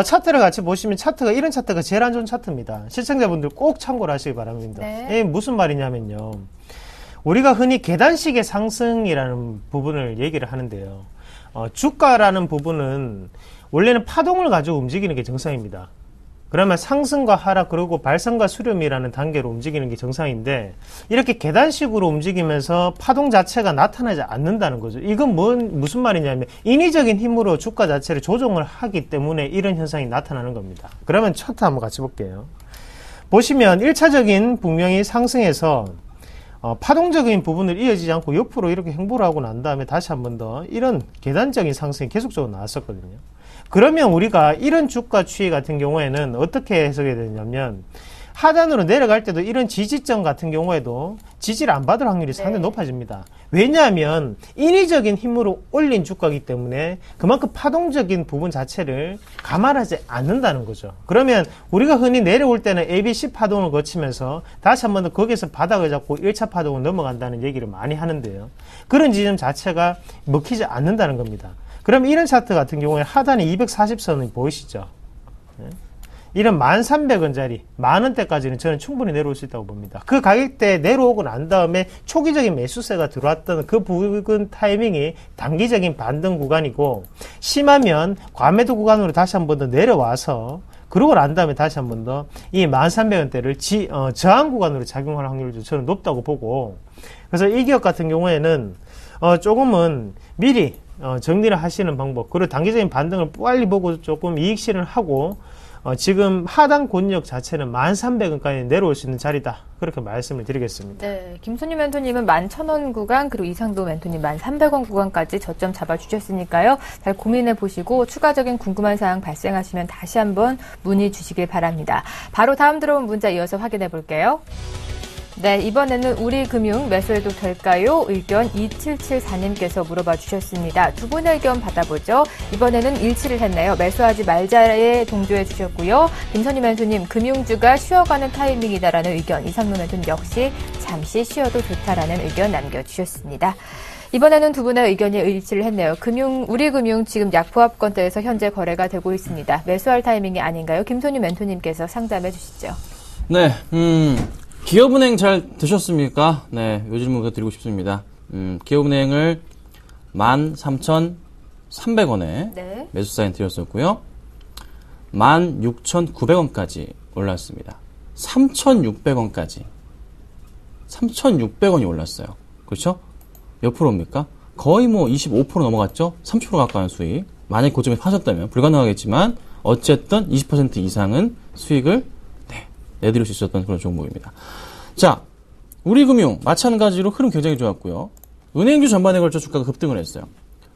차트를 같이 보시면 이런 차트가 제일 안 좋은 차트입니다. 시청자분들 꼭 참고를 하시기 바랍니다. 네. 이게 무슨 말이냐면요. 우리가 흔히 계단식의 상승이라는 부분을 얘기를 하는데요. 주가라는 부분은 원래는 파동을 가지고 움직이는 게 정상입니다. 그러면 상승과 하락, 그리고 발상과 수렴이라는 단계로 움직이는 게 정상인데, 이렇게 계단식으로 움직이면서 파동 자체가 나타나지 않는다는 거죠. 이건 무슨 말이냐면 인위적인 힘으로 주가 자체를 조정을 하기 때문에 이런 현상이 나타나는 겁니다. 그러면 차트 한번 같이 볼게요. 보시면 1차적인 분명히 상승해서 파동적인 부분을 이어지지 않고 옆으로 이렇게 행보를 하고 난 다음에 다시 한 번 더 이런 계단적인 상승이 계속적으로 나왔었거든요. 그러면 우리가 이런 주가 추이 같은 경우에는 어떻게 해석이 되냐면, 하단으로 내려갈 때도 이런 지지점 같은 경우에도 지지를 안 받을 확률이 상당히 높아집니다. 왜냐하면 인위적인 힘으로 올린 주가이기 때문에 그만큼 파동적인 부분 자체를 감안하지 않는다는 거죠. 그러면 우리가 흔히 내려올 때는 ABC 파동을 거치면서 다시 한 번 더 거기에서 바닥을 잡고 1차 파동을 넘어간다는 얘기를 많이 하는데요. 그런 지점 자체가 먹히지 않는다는 겁니다. 그럼 이런 차트 같은 경우에 하단에 240선이 보이시죠? 이런 1,300원짜리, 만원대까지는 저는 충분히 내려올 수 있다고 봅니다. 그 가격대에 내려오고 난 다음에 초기적인 매수세가 들어왔던 그 부분 타이밍이 단기적인 반등 구간이고, 심하면 과매도 구간으로 다시 한 번 더 내려와서, 그러고 난 다음에 다시 한 번 더 이 1,300원대를 저항 구간으로 작용할 확률도 저는 높다고 보고, 그래서 이 기업 같은 경우에는 조금은 미리 정리를 하시는 방법, 그리고 단기적인 반등을 빨리 보고 조금 이익 실현을 하고, 지금 하단 권역 자체는 1,300원까지 내려올 수 있는 자리다, 그렇게 말씀을 드리겠습니다. 네, 김순희 멘토님은 11,000원 구간, 그리고 이상도 멘토님 1,300원 구간까지 저점 잡아주셨으니까요. 잘 고민해 보시고 추가적인 궁금한 사항 발생하시면 다시 한번 문의 주시길 바랍니다. 바로 다음 들어온 문자 이어서 확인해 볼게요. 네, 이번에는 우리금융 매수해도 될까요? 의견 2774님께서 물어봐 주셨습니다. 두 분의 의견 받아보죠. 이번에는 일치를 했네요. 매수하지 말자에 동조해 주셨고요. 김선희 멘토님, 금융주가 쉬어가는 타이밍이다라는 의견, 이상노 멘토님 역시 잠시 쉬어도 좋다라는 의견 남겨주셨습니다. 이번에는 두 분의 의견이 일치를 했네요. 우리금융 지금 약포합권대에서 현재 거래가 되고 있습니다. 매수할 타이밍이 아닌가요? 김선희 멘토님께서 상담해 주시죠. 네, 기업은행 잘 드셨습니까? 네, 요 질문부터 드리고 싶습니다. 기업은행을 13,300원에 네. 매수 사인 드렸었고요. 16,900원까지 올랐습니다. 3,600원까지. 3,600원이 올랐어요. 그렇죠? 몇 프로입니까? 거의 뭐 25% 넘어갔죠? 30% 가까운 수익. 만약 고점에 파셨다면 불가능하겠지만 어쨌든 20% 이상은 수익을 내드릴 수 있었던 그런 종목입니다. 자, 우리금융 마찬가지로 흐름 굉장히 좋았고요. 은행주 전반에 걸쳐 주가가 급등을 했어요.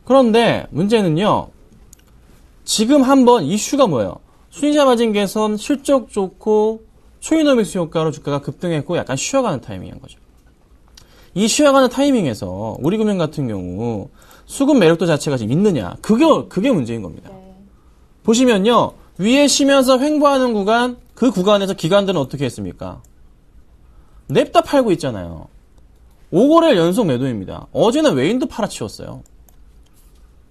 그런데 문제는요, 지금 한번 이슈가 뭐예요? 순이자 마진 개선, 실적 좋고 초이노믹스 효과로 주가가 급등했고 약간 쉬어가는 타이밍인 거죠. 이 쉬어가는 타이밍에서 우리금융 같은 경우 수급 매력도 자체가 지금 있느냐, 그게 문제인 겁니다. 보시면요, 위에 쉬면서 횡보하는 구간, 그 구간에서 기관들은 어떻게 했습니까? 냅다 팔고 있잖아요. 5거래일 연속 매도입니다. 어제는 외인도 팔아치웠어요.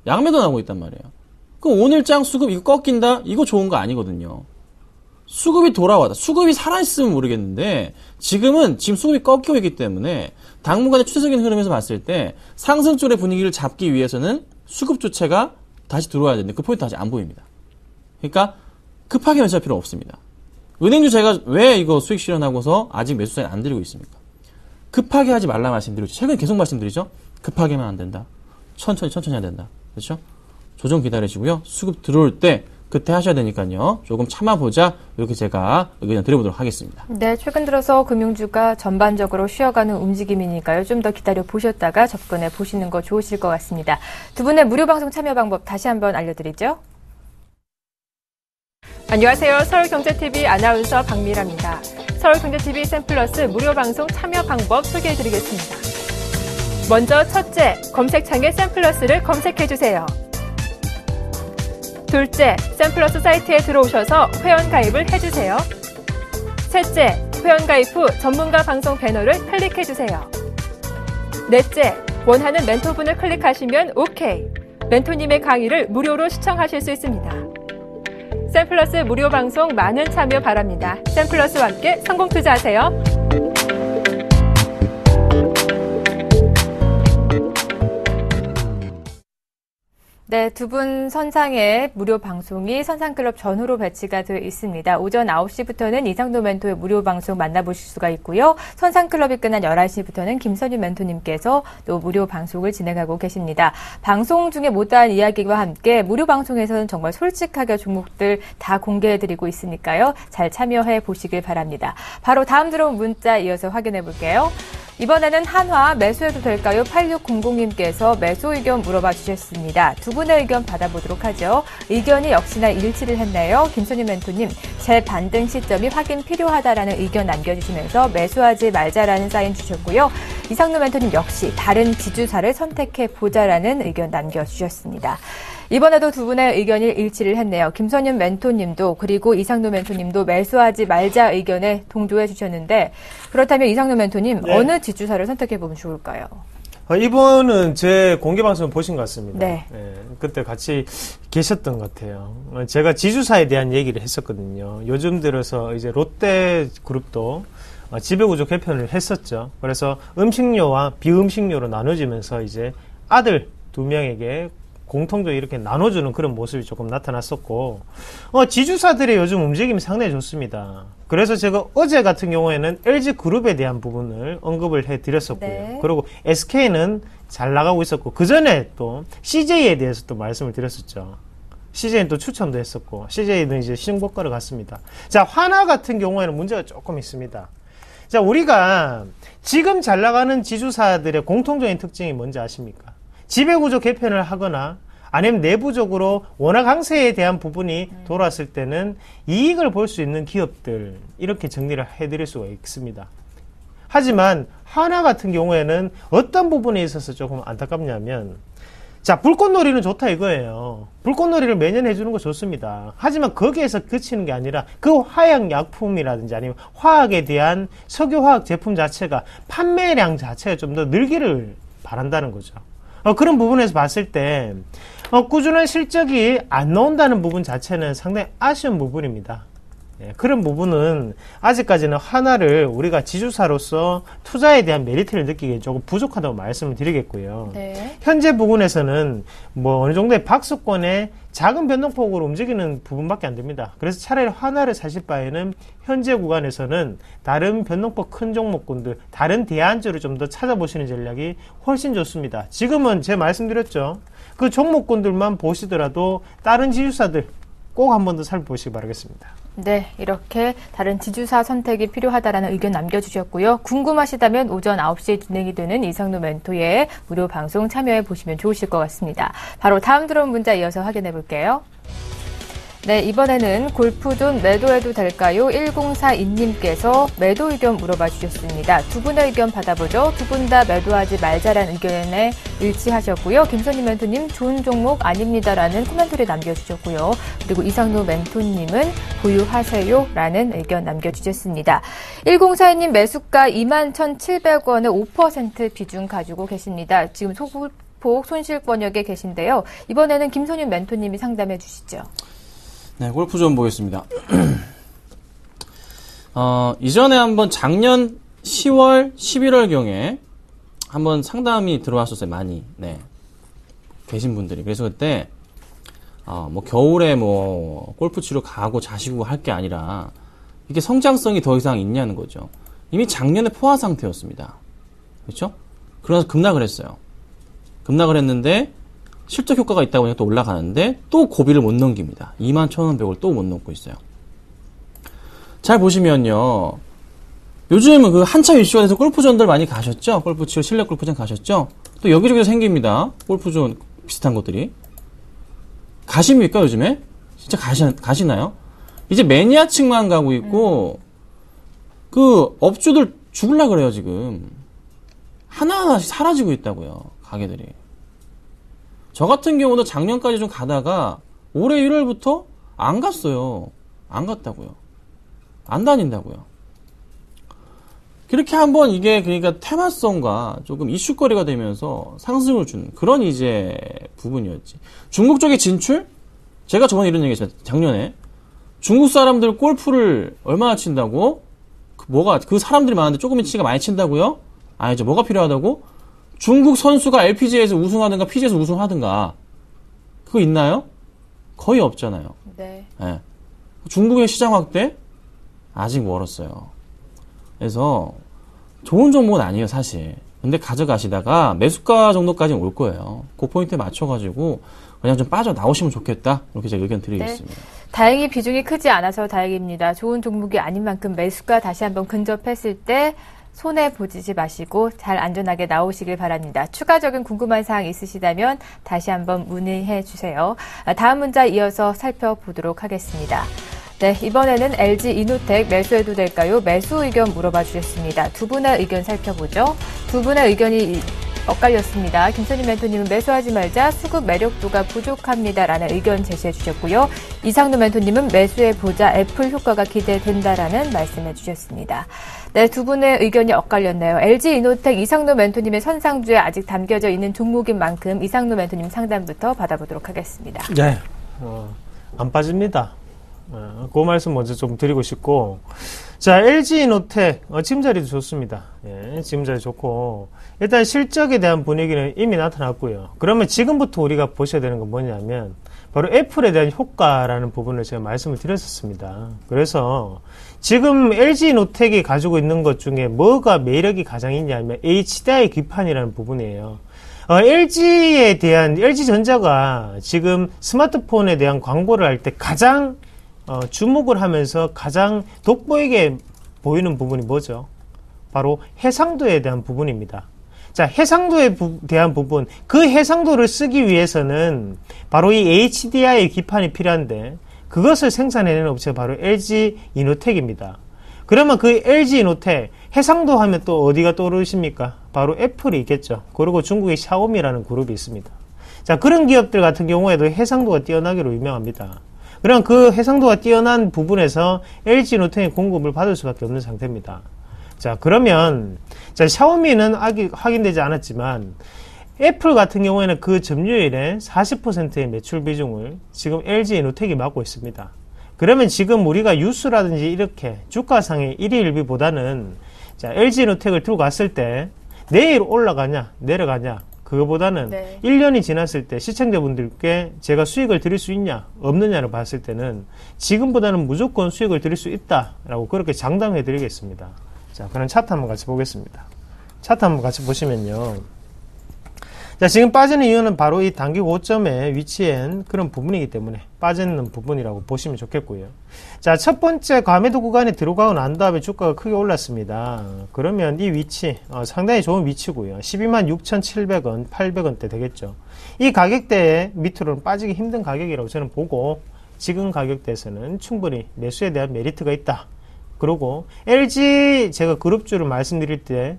양매도 나오고 있단 말이에요. 그럼 오늘장 수급 이거 꺾인다? 이거 좋은 거 아니거든요. 수급이 돌아와다. 수급이 살아있으면 모르겠는데 지금 수급이 꺾이고 있기 때문에 당분간의 추세적인 흐름에서 봤을 때 상승 쪽의 분위기를 잡기 위해서는 수급 조체가 다시 들어와야 되는데 그 포인트 아직 안 보입니다. 그러니까 급하게 매수할 필요 없습니다. 은행주 제가 왜 이거 수익 실현하고서 아직 매수 사인 안 드리고 있습니까? 급하게 하지 말라 말씀드리죠. 최근에 계속 말씀드리죠. 급하게만 안 된다. 천천히 해야 된다. 그렇죠? 조정 기다리시고요. 수급 들어올 때 그때 하셔야 되니까요. 조금 참아보자. 이렇게 제가 의견 드려보도록 하겠습니다. 네, 최근 들어서 금융주가 전반적으로 쉬어가는 움직임이니까요. 좀 더 기다려 보셨다가 접근해 보시는 거 좋으실 것 같습니다. 두 분의 무료 방송 참여 방법 다시 한번 알려드리죠. 안녕하세요. 서울경제TV 아나운서 박미라입니다. 서울경제TV 샘플러스 무료 방송 참여 방법 소개해드리겠습니다. 먼저 첫째, 검색창에 샘플러스를 검색해주세요. 둘째, 샘플러스 사이트에 들어오셔서 회원 가입을 해주세요. 셋째, 회원 가입 후 전문가 방송 배너를 클릭해주세요. 넷째, 원하는 멘토분을 클릭하시면 OK. 멘토님의 강의를 무료로 시청하실 수 있습니다. 샘플러스 무료 방송 많은 참여 바랍니다. 샘플러스와 함께 성공 투자하세요. 네, 두 분 선상에 무료 방송이 선상클럽 전후로 배치가 되어 있습니다. 오전 9시부터는 이상도 멘토의 무료 방송 만나보실 수가 있고요. 선상클럽이 끝난 11시부터는 김선유 멘토님께서 또 무료 방송을 진행하고 계십니다. 방송 중에 못다한 이야기와 함께 무료 방송에서는 정말 솔직하게 종목들 다 공개해드리고 있으니까요. 잘 참여해 보시길 바랍니다. 바로 다음 들어온 문자 이어서 확인해 볼게요. 이번에는 한화 매수해도 될까요? 8600님께서 매수 의견 물어봐 주셨습니다. 두 분의 의견 받아보도록 하죠. 의견이 역시나 일치를 했네요. 김선희 멘토님, 재반등 시점이 확인 필요하다라는 의견 남겨주시면서 매수하지 말자라는 사인 주셨고요. 이상노 멘토님 역시 다른 지주사를 선택해보자라는 의견 남겨주셨습니다. 이번에도 두 분의 의견이 일치를 했네요. 김선윤 멘토님도 그리고 이상노 멘토님도 매수하지 말자 의견에 동조해 주셨는데 그렇다면 이상노 멘토님 네. 어느 지주사를 선택해보면 좋을까요? 이번은 제 공개 방송을 보신 것 같습니다. 네. 그때 같이 계셨던 것 같아요. 제가 지주사에 대한 얘기를 했었거든요. 요즘 들어서 이제 롯데그룹도 지배구조 개편을 했었죠. 그래서 음식료와 비음식료로 나눠지면서 이제 아들 2명에게 공통적으로 이렇게 나눠주는 그런 모습이 조금 나타났었고, 지주사들의 요즘 움직임이 상당히 좋습니다. 그래서 제가 어제 같은 경우에는 LG그룹에 대한 부분을 언급을 해드렸었고요. 네. 그리고 SK는 잘 나가고 있었고, 그 전에 또 CJ에 대해서 또 말씀을 드렸었죠. CJ는 또 추천도 했었고, CJ는 이제 신고가를 갔습니다. 자, 하나 같은 경우에는 문제가 조금 있습니다. 자, 우리가 지금 잘 나가는 지주사들의 공통적인 특징이 뭔지 아십니까? 지배구조 개편을 하거나 아니면 내부적으로 원화 강세에 대한 부분이 돌아왔을 때는 이익을 볼 수 있는 기업들, 이렇게 정리를 해드릴 수가 있습니다. 하지만 하나 같은 경우에는 어떤 부분에 있어서 조금 안타깝냐면, 자, 불꽃놀이는 좋다 이거예요. 불꽃놀이를 매년 해주는 거 좋습니다. 하지만 거기에서 그치는 게 아니라 그 화약약품이라든지 아니면 화학에 대한 석유화학 제품 자체가 판매량 자체가 좀 더 늘기를 바란다는 거죠. 그런 부분에서 봤을 때 꾸준한 실적이 안 나온다는 부분 자체는 상당히 아쉬운 부분입니다. 그런 부분은 아직까지는 하나를 우리가 지주사로서 투자에 대한 메리트를 느끼기에 조금 부족하다고 말씀을 드리겠고요. 네. 현재 부분에서는 뭐 어느 정도의 박스권의 작은 변동폭으로 움직이는 부분밖에 안 됩니다. 그래서 차라리 하나를 사실 바에는 현재 구간에서는 다른 변동폭 큰 종목군들, 다른 대안주를 좀 더 찾아보시는 전략이 훨씬 좋습니다. 지금은 제가 말씀드렸죠. 그 종목군들만 보시더라도 다른 지주사들 꼭 한 번 더 살펴보시기 바라겠습니다. 네, 이렇게 다른 지주사 선택이 필요하다라는 의견 남겨주셨고요. 궁금하시다면 오전 9시에 진행이 되는 이상노 멘토의 무료 방송 참여해 보시면 좋으실 것 같습니다. 바로 다음 들어온 문자 이어서 확인해 볼게요. 네, 이번에는 골프존 매도해도 될까요? 1042님께서 매도 의견 물어봐 주셨습니다. 두 분의 의견 받아보죠. 두 분 다 매도하지 말자라는 의견에 일치하셨고요. 김선희 멘토님 좋은 종목 아닙니다라는 코멘트를 남겨주셨고요. 그리고 이상노 멘토님은 보유하세요라는 의견 남겨주셨습니다. 1042님 매수가 21,700원의 5% 비중 가지고 계십니다. 지금 소폭 손실 권역에 계신데요. 이번에는 김선희 멘토님이 상담해 주시죠. 네, 골프존 보겠습니다. 이전에 한번 작년 10월, 11월경에 한번 상담이 들어왔었어요, 많이. 네. 계신 분들이. 그래서 그때 뭐 겨울에 뭐 골프 치러 가고 자시고 할 게 아니라 이게 성장성이 더 이상 있냐는 거죠. 이미 작년에 포화 상태였습니다. 그렇죠? 그러면서 급락을 했어요. 급락을 했는데 실적 효과가 있다 보니까 또 올라가는데 또 고비를 못 넘깁니다. 21,100을 또 못 넘고 있어요. 잘 보시면요. 요즘 그 한참 이슈가 돼서 골프존들 많이 가셨죠? 골프 치러 실내 골프장 가셨죠? 또 여기저기 생깁니다. 골프존 비슷한 곳들이. 가십니까, 요즘에? 진짜 가시나요? 이제 매니아층만 가고 있고, 그 업주들 죽을라 그래요, 지금. 하나하나씩 사라지고 있다고요, 가게들이. 저 같은 경우도 작년까지 좀 가다가 올해 1월부터 안 갔어요. 안 갔다고요. 안 다닌다고요. 그렇게 한번 이게 그러니까 테마성과 조금 이슈거리가 되면서 상승을 주는 그런 이제 부분이었지. 중국 쪽의 진출? 제가 저번에 이런 얘기 했어요. 작년에. 중국 사람들 골프를 얼마나 친다고? 그 사람들이 많은데 조금은 치가 많이 친다고요? 아니죠. 뭐가 필요하다고? 중국 선수가 LPGA에서 우승하든가 PGA에서 우승하든가. 그거 있나요? 거의 없잖아요. 네. 네. 중국의 시장 확대? 아직 멀었어요. 그래서 좋은 종목은 아니에요, 사실. 근데 가져가시다가 매수가 정도까지는 올 거예요. 그 포인트에 맞춰가지고 그냥 좀 빠져나오시면 좋겠다. 이렇게 제가 의견 드리겠습니다. 네. 다행히 비중이 크지 않아서 다행입니다. 좋은 종목이 아닌 만큼 매수가 다시 한번 근접했을 때 손해보지 마시고 잘 안전하게 나오시길 바랍니다. 추가적인 궁금한 사항 있으시다면 다시 한번 문의해 주세요. 다음 문자 이어서 살펴보도록 하겠습니다. 네, 이번에는 LG 이노텍 매수해도 될까요? 매수 의견 물어봐 주셨습니다. 두 분의 의견 살펴보죠. 두 분의 의견이 엇갈렸습니다. 김선희 멘토님은 매수하지 말자, 수급 매력도가 부족합니다라는 의견 제시해 주셨고요. 이상노 멘토님은 매수해보자, 애플 효과가 기대된다라는 말씀해 주셨습니다. 네, 두 분의 의견이 엇갈렸네요. LG 이노텍 이상노 멘토님의 선상주에 아직 담겨져 있는 종목인 만큼 이상노 멘토님 상담부터 받아보도록 하겠습니다. 네, 안 빠집니다. 그 말씀 먼저 좀 드리고 싶고, 자, LG 이노텍 지금 자리도 좋습니다. 예, 지금 자리 좋고 일단 실적에 대한 분위기는 이미 나타났고요. 그러면 지금부터 우리가 보셔야 되는 건 뭐냐면 바로 애플에 대한 효과라는 부분을 제가 말씀을 드렸었습니다. 그래서 지금 LG 이노텍이 가지고 있는 것 중에 뭐가 매력이 가장 있냐면 HDI 기판이라는 부분이에요. LG전자가 지금 스마트폰에 대한 광고를 할 때 가장 주목을 하면서 가장 돋보이게 보이는 부분이 뭐죠? 바로 해상도에 대한 부분입니다. 자, 해상도에 대한 부분, 그 해상도를 쓰기 위해서는 바로 이 HDI 기판이 필요한데 그것을 생산해내는 업체가 바로 LG 이노텍입니다. 그러면 그 LG 이노텍 해상도 하면 또 어디가 떠오르십니까? 바로 애플이 있겠죠. 그리고 중국의 샤오미라는 그룹이 있습니다. 자, 그런 기업들 같은 경우에도 해상도가 뛰어나기로 유명합니다. 그럼 그 해상도가 뛰어난 부분에서 LG 이노텍의 공급을 받을 수밖에 없는 상태입니다. 자, 그러면 자, 샤오미는 아직 확인되지 않았지만 애플 같은 경우에는 그 점유율의 40%의 매출 비중을 지금 LG 이노텍이 맡고 있습니다. 그러면 지금 우리가 뉴스라든지 이렇게 주가상의 1위 1비보다는 자, LG 이노텍을 들고 갔을 때 내일 올라가냐 내려가냐 그거보다는 네. 1년이 지났을 때 시청자분들께 제가 수익을 드릴 수 있냐 없느냐를 봤을 때는 지금보다는 무조건 수익을 드릴 수 있다라고 그렇게 장담해 드리겠습니다. 자, 그럼 차트 한번 같이 보겠습니다. 차트 한번 같이 보시면요. 자, 지금 빠지는 이유는 바로 이 단기 고점에 위치한 그런 부분이기 때문에 빠지는 부분이라고 보시면 좋겠고요. 자, 첫 번째 과매도 구간에 들어가고 난 다음에 주가가 크게 올랐습니다. 그러면 이 위치 상당히 좋은 위치고요. 126,700원, 800원대 되겠죠. 이 가격대에 밑으로는 빠지기 힘든 가격이라고 저는 보고 지금 가격대에서는 충분히 매수에 대한 메리트가 있다. 그리고 LG 제가 그룹주를 말씀드릴 때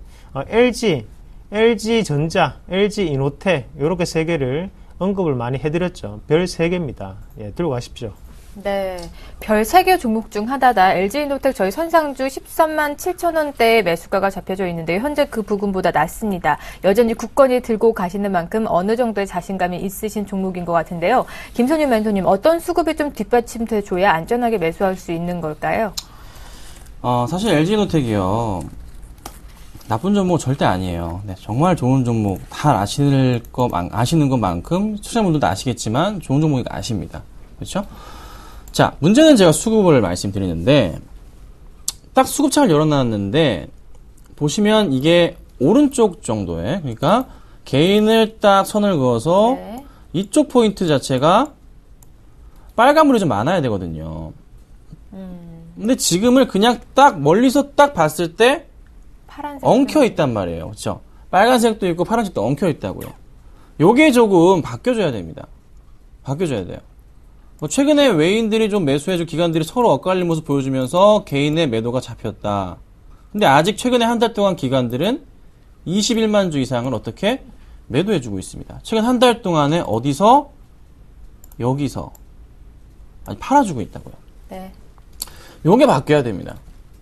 LG전자, LG 이노텍 이렇게 세 개를 언급을 많이 해드렸죠. 별 3개입니다. 예, 들고 가십시오. 네, 별 3개 종목 중 하나다. LG 이노텍 저희 선상주 13만 7천 원대의 매수가가 잡혀져 있는데 현재 그 부근보다 낮습니다. 여전히 굳건히 들고 가시는 만큼 어느 정도의 자신감이 있으신 종목인 것 같은데요. 김선희 멘토님, 어떤 수급이 좀 뒷받침돼줘야 안전하게 매수할 수 있는 걸까요? 사실 LG 이노텍이요. 나쁜 종목 절대 아니에요. 네, 정말 좋은 종목 다 아시는 것만큼 투자자분들도 아시겠지만 좋은 종목이 아십니다. 그렇죠? 자, 문제는 제가 수급을 말씀드리는데 딱 수급창을 열어놨는데 보시면 이게 오른쪽 정도에 그러니까 개인을 딱 선을 그어서 네. 이쪽 포인트 자체가 빨간물이 좀 많아야 되거든요. 근데 지금을 그냥 딱 멀리서 딱 봤을 때 파란색. 엉켜 있단 말이에요. 그렇죠? 빨간색도 있고 파란색도 엉켜 있다고요. 요게 조금 바뀌어줘야 됩니다. 바뀌어줘야 돼요. 뭐 최근에 외인들이 좀 매수해준 기관들이 서로 엇갈린 모습 보여주면서 개인의 매도가 잡혔다. 근데 아직 최근에 한 달 동안 기관들은 21만 주 이상을 어떻게 매도해주고 있습니다. 최근 한 달 동안에 어디서 여기서 아니 팔아주고 있다고요. 네. 요게 바뀌어야 됩니다.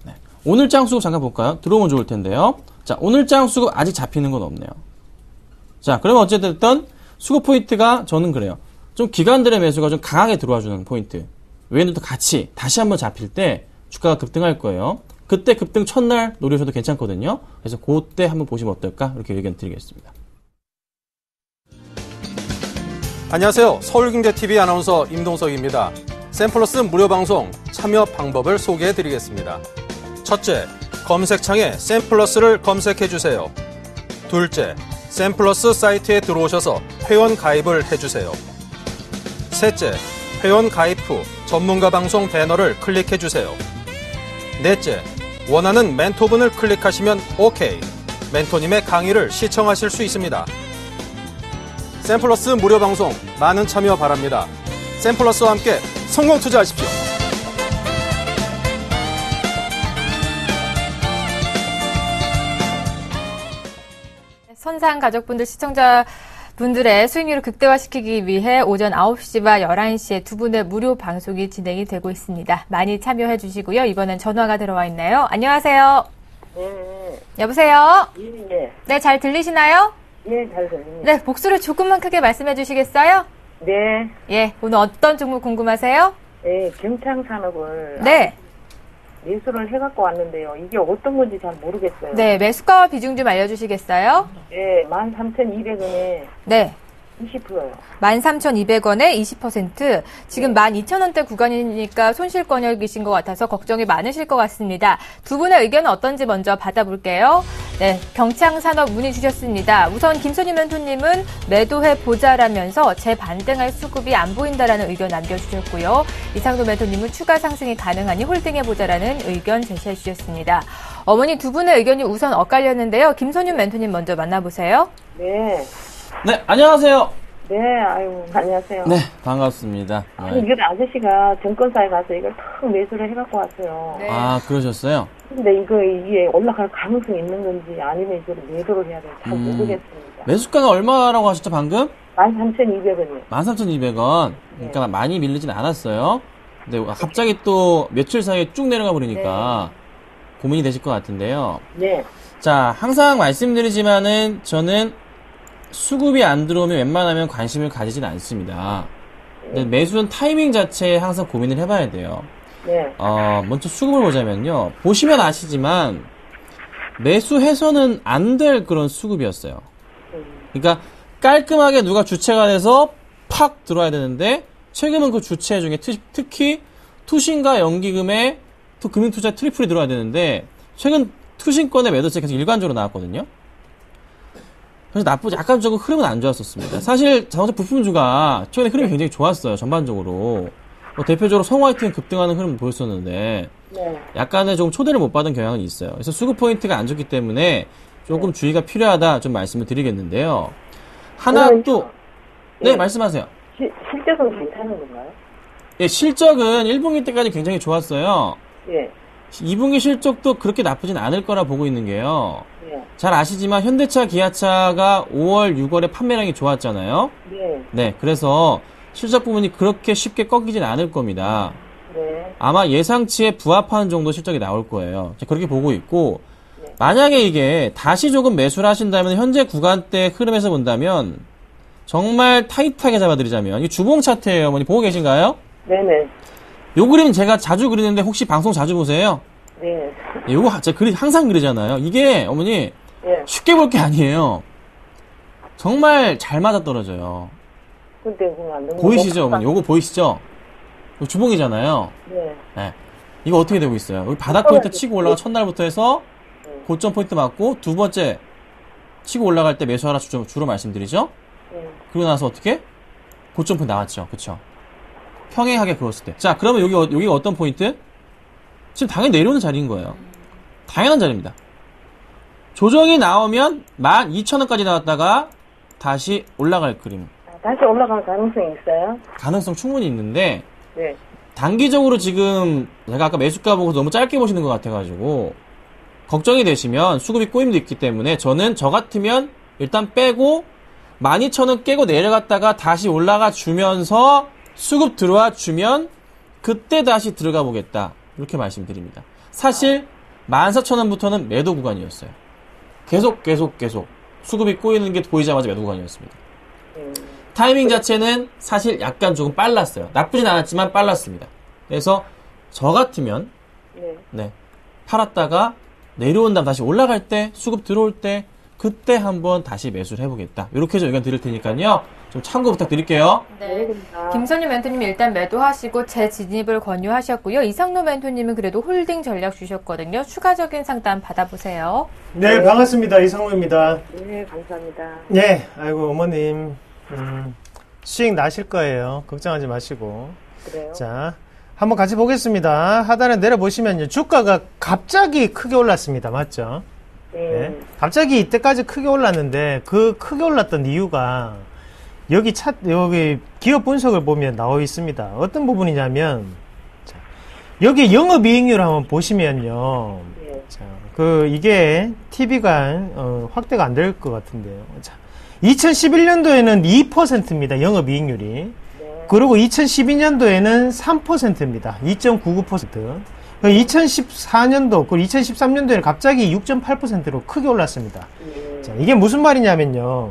네. 오늘장 수급 잠깐 볼까요? 들어오면 좋을 텐데요. 자, 오늘장 수급 아직 잡히는 건 없네요. 자, 그러면 어쨌든 수급 포인트가 저는 그래요. 좀 기관들의 매수가 좀 강하게 들어와주는 포인트. 외인들도 같이 다시 한번 잡힐 때 주가가 급등할 거예요. 그때 급등 첫날 노리셔도 괜찮거든요. 그래서 그때 한번 보시면 어떨까? 이렇게 의견 드리겠습니다. 안녕하세요. 서울경제TV 아나운서 임동석입니다. 샘플러스 무료 방송 참여 방법을 소개해드리겠습니다. 첫째, 검색창에 샘플러스를 검색해주세요. 둘째, 샘플러스 사이트에 들어오셔서 회원 가입을 해주세요. 셋째, 회원 가입 후 전문가 방송 배너를 클릭해주세요. 넷째, 원하는 멘토분을 클릭하시면 OK. 멘토님의 강의를 시청하실 수 있습니다. 샘플러스 무료 방송 많은 참여 바랍니다. 샘플러스와 함께 성공 투자하십시오. 선상 가족분들, 시청자분들의 수익률을 극대화시키기 위해 오전 9시와 11시에 두 분의 무료 방송이 진행이 되고 있습니다. 많이 참여해 주시고요. 이번엔 전화가 들어와 있네요. 안녕하세요. 네. 여보세요? 예. 네, 잘 들리시나요? 예, 잘 들립니다. 네, 목소리 조금만 크게 말씀해 주시겠어요? 네. 예, 오늘 어떤 종목 궁금하세요? 네, 경창산업을 네. 매수를 해갖고 왔는데요. 이게 어떤 건지 잘 모르겠어요. 네, 매수가와 비중 좀 알려주시겠어요? 네, 13,200원에 네. 20%요. 13,200원에 20%. 지금 12,000원대 구간이니까 손실권역이신 것 같아서 걱정이 많으실 것 같습니다. 두 분의 의견은 어떤지 먼저 받아볼게요. 네, 경창산업 문의 주셨습니다. 우선 김선희 멘토님은 매도해보자라면서 재반등할 수급이 안 보인다라는 의견 남겨주셨고요. 이상도 멘토님은 추가 상승이 가능하니 홀딩해보자라는 의견 제시해 주셨습니다. 어머니 두 분의 의견이 우선 엇갈렸는데요. 김선희 멘토님 먼저 만나보세요. 네. 네, 안녕하세요. 네, 아유, 안녕하세요. 네, 반갑습니다. 아니, 이거 아저씨가 증권사에 가서 이걸 탁 매수를 해갖고 왔어요. 네. 아, 그러셨어요? 근데 이게 올라갈 가능성이 있는 건지 아니면 이걸 매도를 해야 될지 잘 모르겠습니다. 매수가가 얼마라고 하셨죠, 방금? 13,200원이요. 13,200원. 그러니까 많이 밀리진 않았어요. 근데 갑자기 또 며칠 사이에 쭉 내려가 버리니까 고민이 되실 것 같은데요. 네. 자, 항상 말씀드리지만은 저는 수급이 안 들어오면 웬만하면 관심을 가지진 않습니다. 근데 매수는 타이밍 자체에 항상 고민을 해봐야 돼요. 네. 먼저 수급을 보자면요. 보시면 아시지만 매수해서는 안 될 그런 수급이었어요. 그러니까 깔끔하게 누가 주체가 돼서 팍 들어와야 되는데 최근은 그 주체 중에 특히 투신과 연기금에 또 금융투자 트리플이 들어와야 되는데 최근 투신권의 매도세 계속 일관적으로 나왔거든요. 그래서 약간 조금 흐름은 안 좋았었습니다. 사실 자동차 부품주가 최근에 흐름이 굉장히 좋았어요. 전반적으로. 대표적으로 성화이팅 급등하는 흐름을 보였었는데 네. 약간의 좀 초대를 못 받은 경향은 있어요. 그래서 수급 포인트가 안 좋기 때문에 조금 주의가 필요하다 좀 말씀을 드리겠는데요. 하나 또 네, 말씀하세요. 실적은 괜찮은 건가요? 예, 실적은 1분기 때까지 굉장히 좋았어요. 예. 2분기 실적도 그렇게 나쁘진 않을 거라 보고 있는 게요. 예. 잘 아시지만 현대차, 기아차가 5월, 6월에 판매량이 좋았잖아요. 네. 네, 그래서 실적 부분이 그렇게 쉽게 꺾이진 않을 겁니다. 네. 아마 예상치에 부합하는 정도 실적이 나올 거예요. 그렇게 보고 있고, 만약에 이게 다시 조금 매수를 하신다면 현재 구간대 흐름에서 본다면 정말 타이트하게 잡아드리자면 이 주봉 차트예요. 어머니 보고 계신가요? 네네. 요 그림 제가 자주 그리는데 혹시 방송 자주 보세요? 네. 요거 제가 항상 그러잖아요. 이게 어머니 예. 쉽게 볼 게 아니에요. 정말 잘 맞아 떨어져요. 근데 그거 안 되는 보이시죠, 어머니? 요거 보이시죠? 요 주봉이잖아요. 네. 네. 이거 어떻게 되고 있어요? 여기 바닥 포인트 치고 올라가 첫날부터 해서 고점 포인트 맞고 두 번째 치고 올라갈 때 매수하라 주로 말씀드리죠? 네. 그러고 나서 어떻게? 고점 포인트 나왔죠. 그쵸? 평행하게 그었을 때. 자, 그러면 여기가 어떤 포인트? 지금 당연히 내려오는 자리인 거예요. 당연한 자리입니다. 조정이 나오면 12,000원까지 나왔다가 다시 올라갈 그림. 다시 올라갈 가능성이 있어요? 가능성 충분히 있는데 네. 단기적으로 지금 제가 아까 매수가 보고 너무 짧게 보시는 것 같아가지고 걱정이 되시면 수급이 꼬임도 있기 때문에 저는 저 같으면 일단 빼고 12,000원 깨고 내려갔다가 다시 올라가 주면서 수급 들어와 주면 그때 다시 들어가 보겠다. 이렇게 말씀드립니다. 사실 14,000원부터는 매도 구간이었어요. 계속 수급이 꼬이는 게 보이자마자 매도 구간이었습니다. 타이밍 자체는 사실 약간 조금 빨랐어요. 나쁘진 않았지만 빨랐습니다. 그래서 저 같으면 네, 팔았다가 내려온 다음 다시 올라갈 때 수급 들어올 때 그때 한번 다시 매수를 해보겠다. 이렇게 좀 의견 드릴 테니까요. 좀 참고 부탁드릴게요. 네. 김선유 멘토님이 일단 매도하시고 재진입을 권유하셨고요. 이상로 멘토님은 그래도 홀딩 전략 주셨거든요. 추가적인 상담 받아보세요. 네, 반갑습니다. 이상호입니다. 네, 감사합니다. 네, 아이고, 어머님. 수익 나실 거예요. 걱정하지 마시고. 그래요? 자, 한번 같이 보겠습니다. 하단에 내려보시면요. 주가가 갑자기 크게 올랐습니다. 맞죠? 네. 갑자기 이때까지 크게 올랐는데 그 크게 올랐던 이유가 여기 기업 분석을 보면 나와 있습니다. 어떤 부분이냐면 자, 여기 영업이익률 한번 보시면요. 네. 자, 이게 TV가 확대가 안 될 것 같은데요. 자, 2011년도에는 2%입니다. 영업이익률이. 네. 그리고 2012년도에는 3%입니다. 2.99%. 2014년도, 그리고 2013년도에는 갑자기 6.8%로 크게 올랐습니다. 자, 이게 무슨 말이냐면요.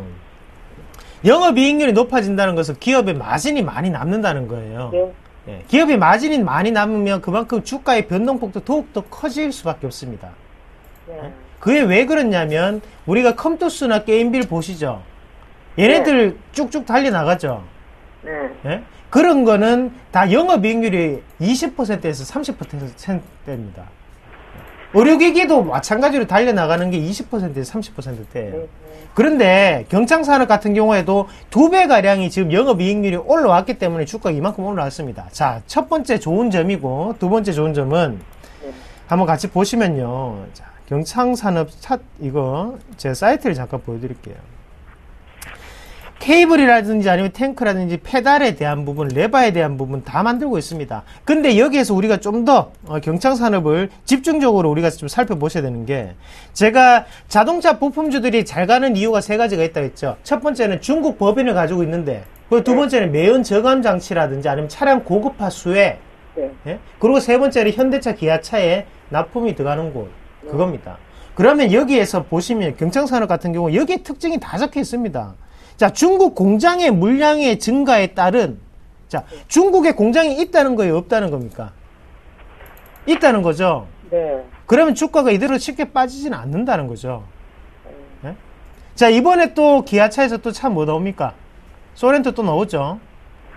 영업이익률이 높아진다는 것은 기업의 마진이 많이 남는다는 거예요. 네. 예, 기업의 마진이 많이 남으면 그만큼 주가의 변동폭도 더욱더 커질 수밖에 없습니다. 네. 그게 왜 그렇냐면 우리가 컴투스나 게임빌 보시죠. 얘네들 쭉쭉 달려나가죠. 네. 예? 그런 거는 다 영업이익률이 20%에서 30%대입니다. 의료기기도 마찬가지로 달려나가는 게 20%에서 30%대예요. 그런데 경창산업 같은 경우에도 2배가량이 지금 영업이익률이 올라왔기 때문에 주가가 이만큼 올라왔습니다. 자, 첫 번째 좋은 점이고 두 번째 좋은 점은 한번 같이 보시면요. 자, 경창산업 이거 제 사이트를 잠깐 보여드릴게요. 케이블이라든지 아니면 탱크라든지 페달에 대한 부분, 레바에 대한 부분 다 만들고 있습니다. 근데 여기에서 우리가 좀 더 경창산업을 집중적으로 우리가 좀 살펴보셔야 되는 게 제가 자동차 부품주들이 잘 가는 이유가 세 가지가 있다고 했죠. 첫 번째는 중국 법인을 가지고 있는데 그리고 두 번째는 매연 저감 장치라든지 아니면 차량 고급화 수혜 예? 그리고 세 번째는 현대차, 기아차에 납품이 들어가는 곳 그겁니다. 그러면 여기에서 보시면 경창산업 같은 경우 여기에 특징이 다 적혀 있습니다. 자, 중국 공장의 물량의 증가에 따른, 자, 중국에 공장이 있다는 거예요, 없다는 겁니까? 있다는 거죠? 네. 그러면 주가가 이대로 쉽게 빠지지는 않는다는 거죠. 네? 자, 이번에 또 기아차에서 또 차 뭐 나옵니까? 소렌토 또 나오죠?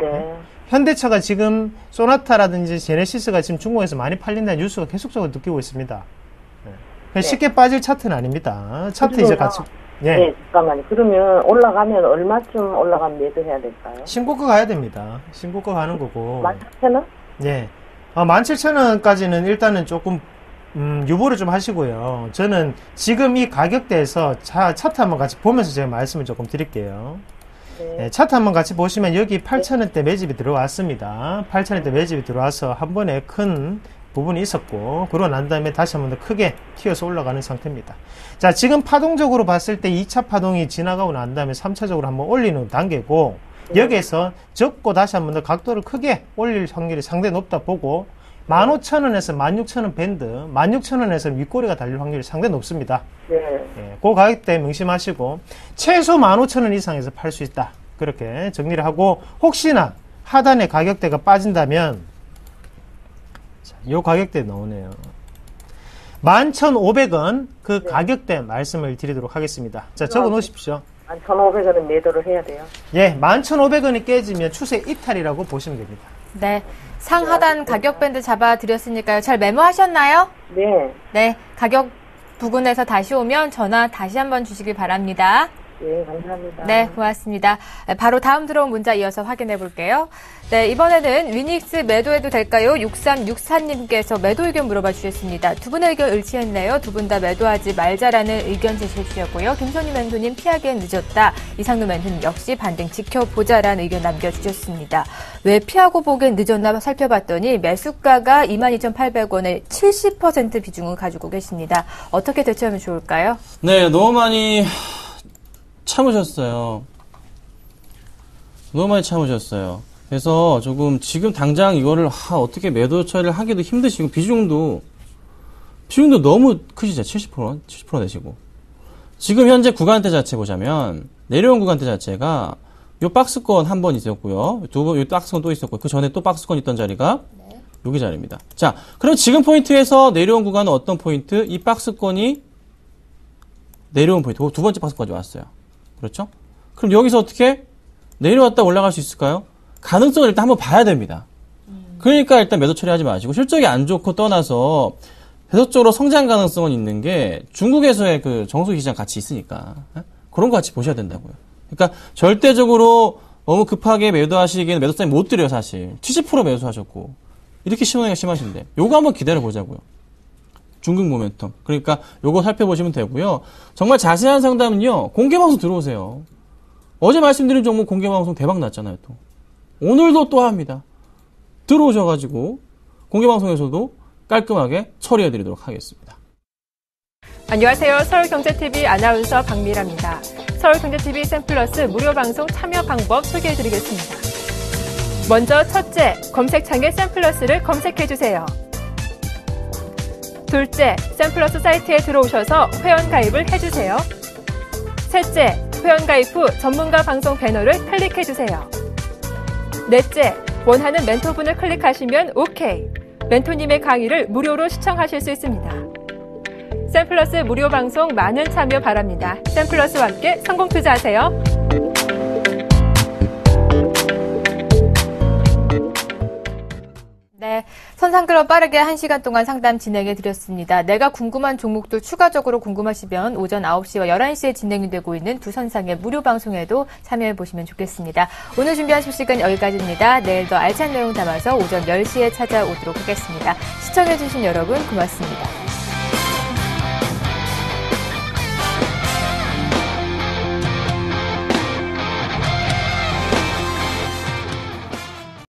네. 현대차가 지금 소나타라든지 제네시스가 지금 중국에서 많이 팔린다는 뉴스가 계속적으로 느끼고 있습니다. 네. 쉽게 빠질 차트는 아닙니다. 차트 이제 같이. 네, 잠깐만요. 그러면 올라가면 얼마쯤 올라가면 매도해야 될까요? 신고가 가야 됩니다. 신고가 가는 거고. 14,000원? 네. 17,000원까지는 일단은 조금, 유보를 좀 하시고요. 저는 지금 이 가격대에서 차트 한번 같이 보면서 제가 말씀을 조금 드릴게요. 네, 차트 한번 같이 보시면 여기 8,000원대 매집이 들어왔습니다. 8,000원대 매집이 들어와서 한 번에 큰 부분이 있었고 그러고 난 다음에 다시 한 번 더 크게 튀어서 올라가는 상태입니다. 자, 지금 파동적으로 봤을 때 2차 파동이 지나가고 난 다음에 3차적으로 한번 올리는 단계고 여기에서 접고 다시 한 번 더 각도를 크게 올릴 확률이 상당히 높다 보고 15,000원에서 16,000원 밴드 16,000원에서 윗꼬리가 달릴 확률이 상당히 높습니다. 네. 예, 그 가격대 명심하시고 최소 15,000원 이상에서 팔 수 있다. 그렇게 정리를 하고 혹시나 하단의 가격대가 빠진다면 이 가격대에 나오네요. 11,500원 그 네. 가격대 말씀을 드리도록 하겠습니다. 자, 적어 놓으십시오. 1,500원은 매도를 해야 돼요. 예, 11,500원이 깨지면 추세 이탈이라고 보시면 됩니다. 네. 상하단 가격 밴드 잡아드렸으니까요. 잘 메모하셨나요? 네. 네. 가격 부근에서 다시 오면 전화 다시 한번 주시길 바랍니다. 예, 감사합니다. 네, 고맙습니다. 바로 다음 들어온 문자 이어서 확인해 볼게요. 네, 이번에는 위닉스 매도해도 될까요? 6364님께서 매도 의견 물어봐 주셨습니다. 두 분의 의견 일치했네요. 두 분 다 매도하지 말자라는 의견 제시해 주셨고요. 김선희 멘토님 피하기엔 늦었다. 이상루 멘토님 역시 반등 지켜보자라는 의견 남겨주셨습니다. 왜 피하고 보기엔 늦었나 살펴봤더니 매수가가 22,800원의 70% 비중을 가지고 계십니다. 어떻게 대처하면 좋을까요? 네, 너무 많이 참으셨어요. 너무 많이 참으셨어요. 그래서 조금 지금 당장 이거를 어떻게 매도 처리를 하기도 힘드시고 비중도 너무 크시죠. 70% 되시고. 지금 현재 구간대 자체 보자면 내려온 구간대 자체가 요 박스권 한 번 있었고요. 요 박스권 또 있었고 그 전에 또 박스권 있던 자리가 여기 자리입니다. 자, 그럼 지금 포인트에서 내려온 구간은 어떤 포인트? 이 박스권이 내려온 포인트. 두 번째 박스권까지 왔어요. 그렇죠? 그럼 여기서 어떻게 내려왔다 올라갈 수 있을까요? 가능성을 일단 한번 봐야 됩니다. 그러니까 일단 매도 처리하지 마시고 실적이 안 좋고 떠나서 계속적으로 성장 가능성은 있는 게 중국에서의 그 정수 시장 같이 있으니까 그런 거 같이 보셔야 된다고요. 그러니까 절대적으로 너무 급하게 매도하시기에는 매도 사인 못 드려요 사실. 70% 매수하셨고 이렇게 심하게 심하신데 요거 한번 기다려 보자고요. 중국 모멘텀. 그러니까 요거 살펴보시면 되고요. 정말 자세한 상담은요. 공개방송 들어오세요. 어제 말씀드린 종목 공개방송 대박 났잖아요. 또 오늘도 또 합니다. 들어오셔가지고 공개방송에서도 깔끔하게 처리해드리도록 하겠습니다. 안녕하세요. 서울경제TV 아나운서 박미라입니다. 서울경제TV 샘플러스 무료 방송 참여 방법 소개해드리겠습니다. 먼저 첫째, 검색창에 샘플러스를 검색해주세요. 둘째, 샘플러스 사이트에 들어오셔서 회원 가입을 해주세요. 셋째, 회원 가입 후 전문가 방송 배너를 클릭해주세요. 넷째, 원하는 멘토분을 클릭하시면 OK. 멘토님의 강의를 무료로 시청하실 수 있습니다. 샘플러스 무료 방송 많은 참여 바랍니다. 샘플러스와 함께 성공 투자하세요. 네, 선상클럽 빠르게 1시간 동안 상담 진행해 드렸습니다. 내가 궁금한 종목도 추가적으로 궁금하시면 오전 9시와 11시에 진행이 되고 있는 부선상의 무료 방송에도 참여해 보시면 좋겠습니다. 오늘 준비한 소식은 여기까지입니다. 내일 더 알찬 내용 담아서 오전 10시에 찾아오도록 하겠습니다. 시청해 주신 여러분 고맙습니다.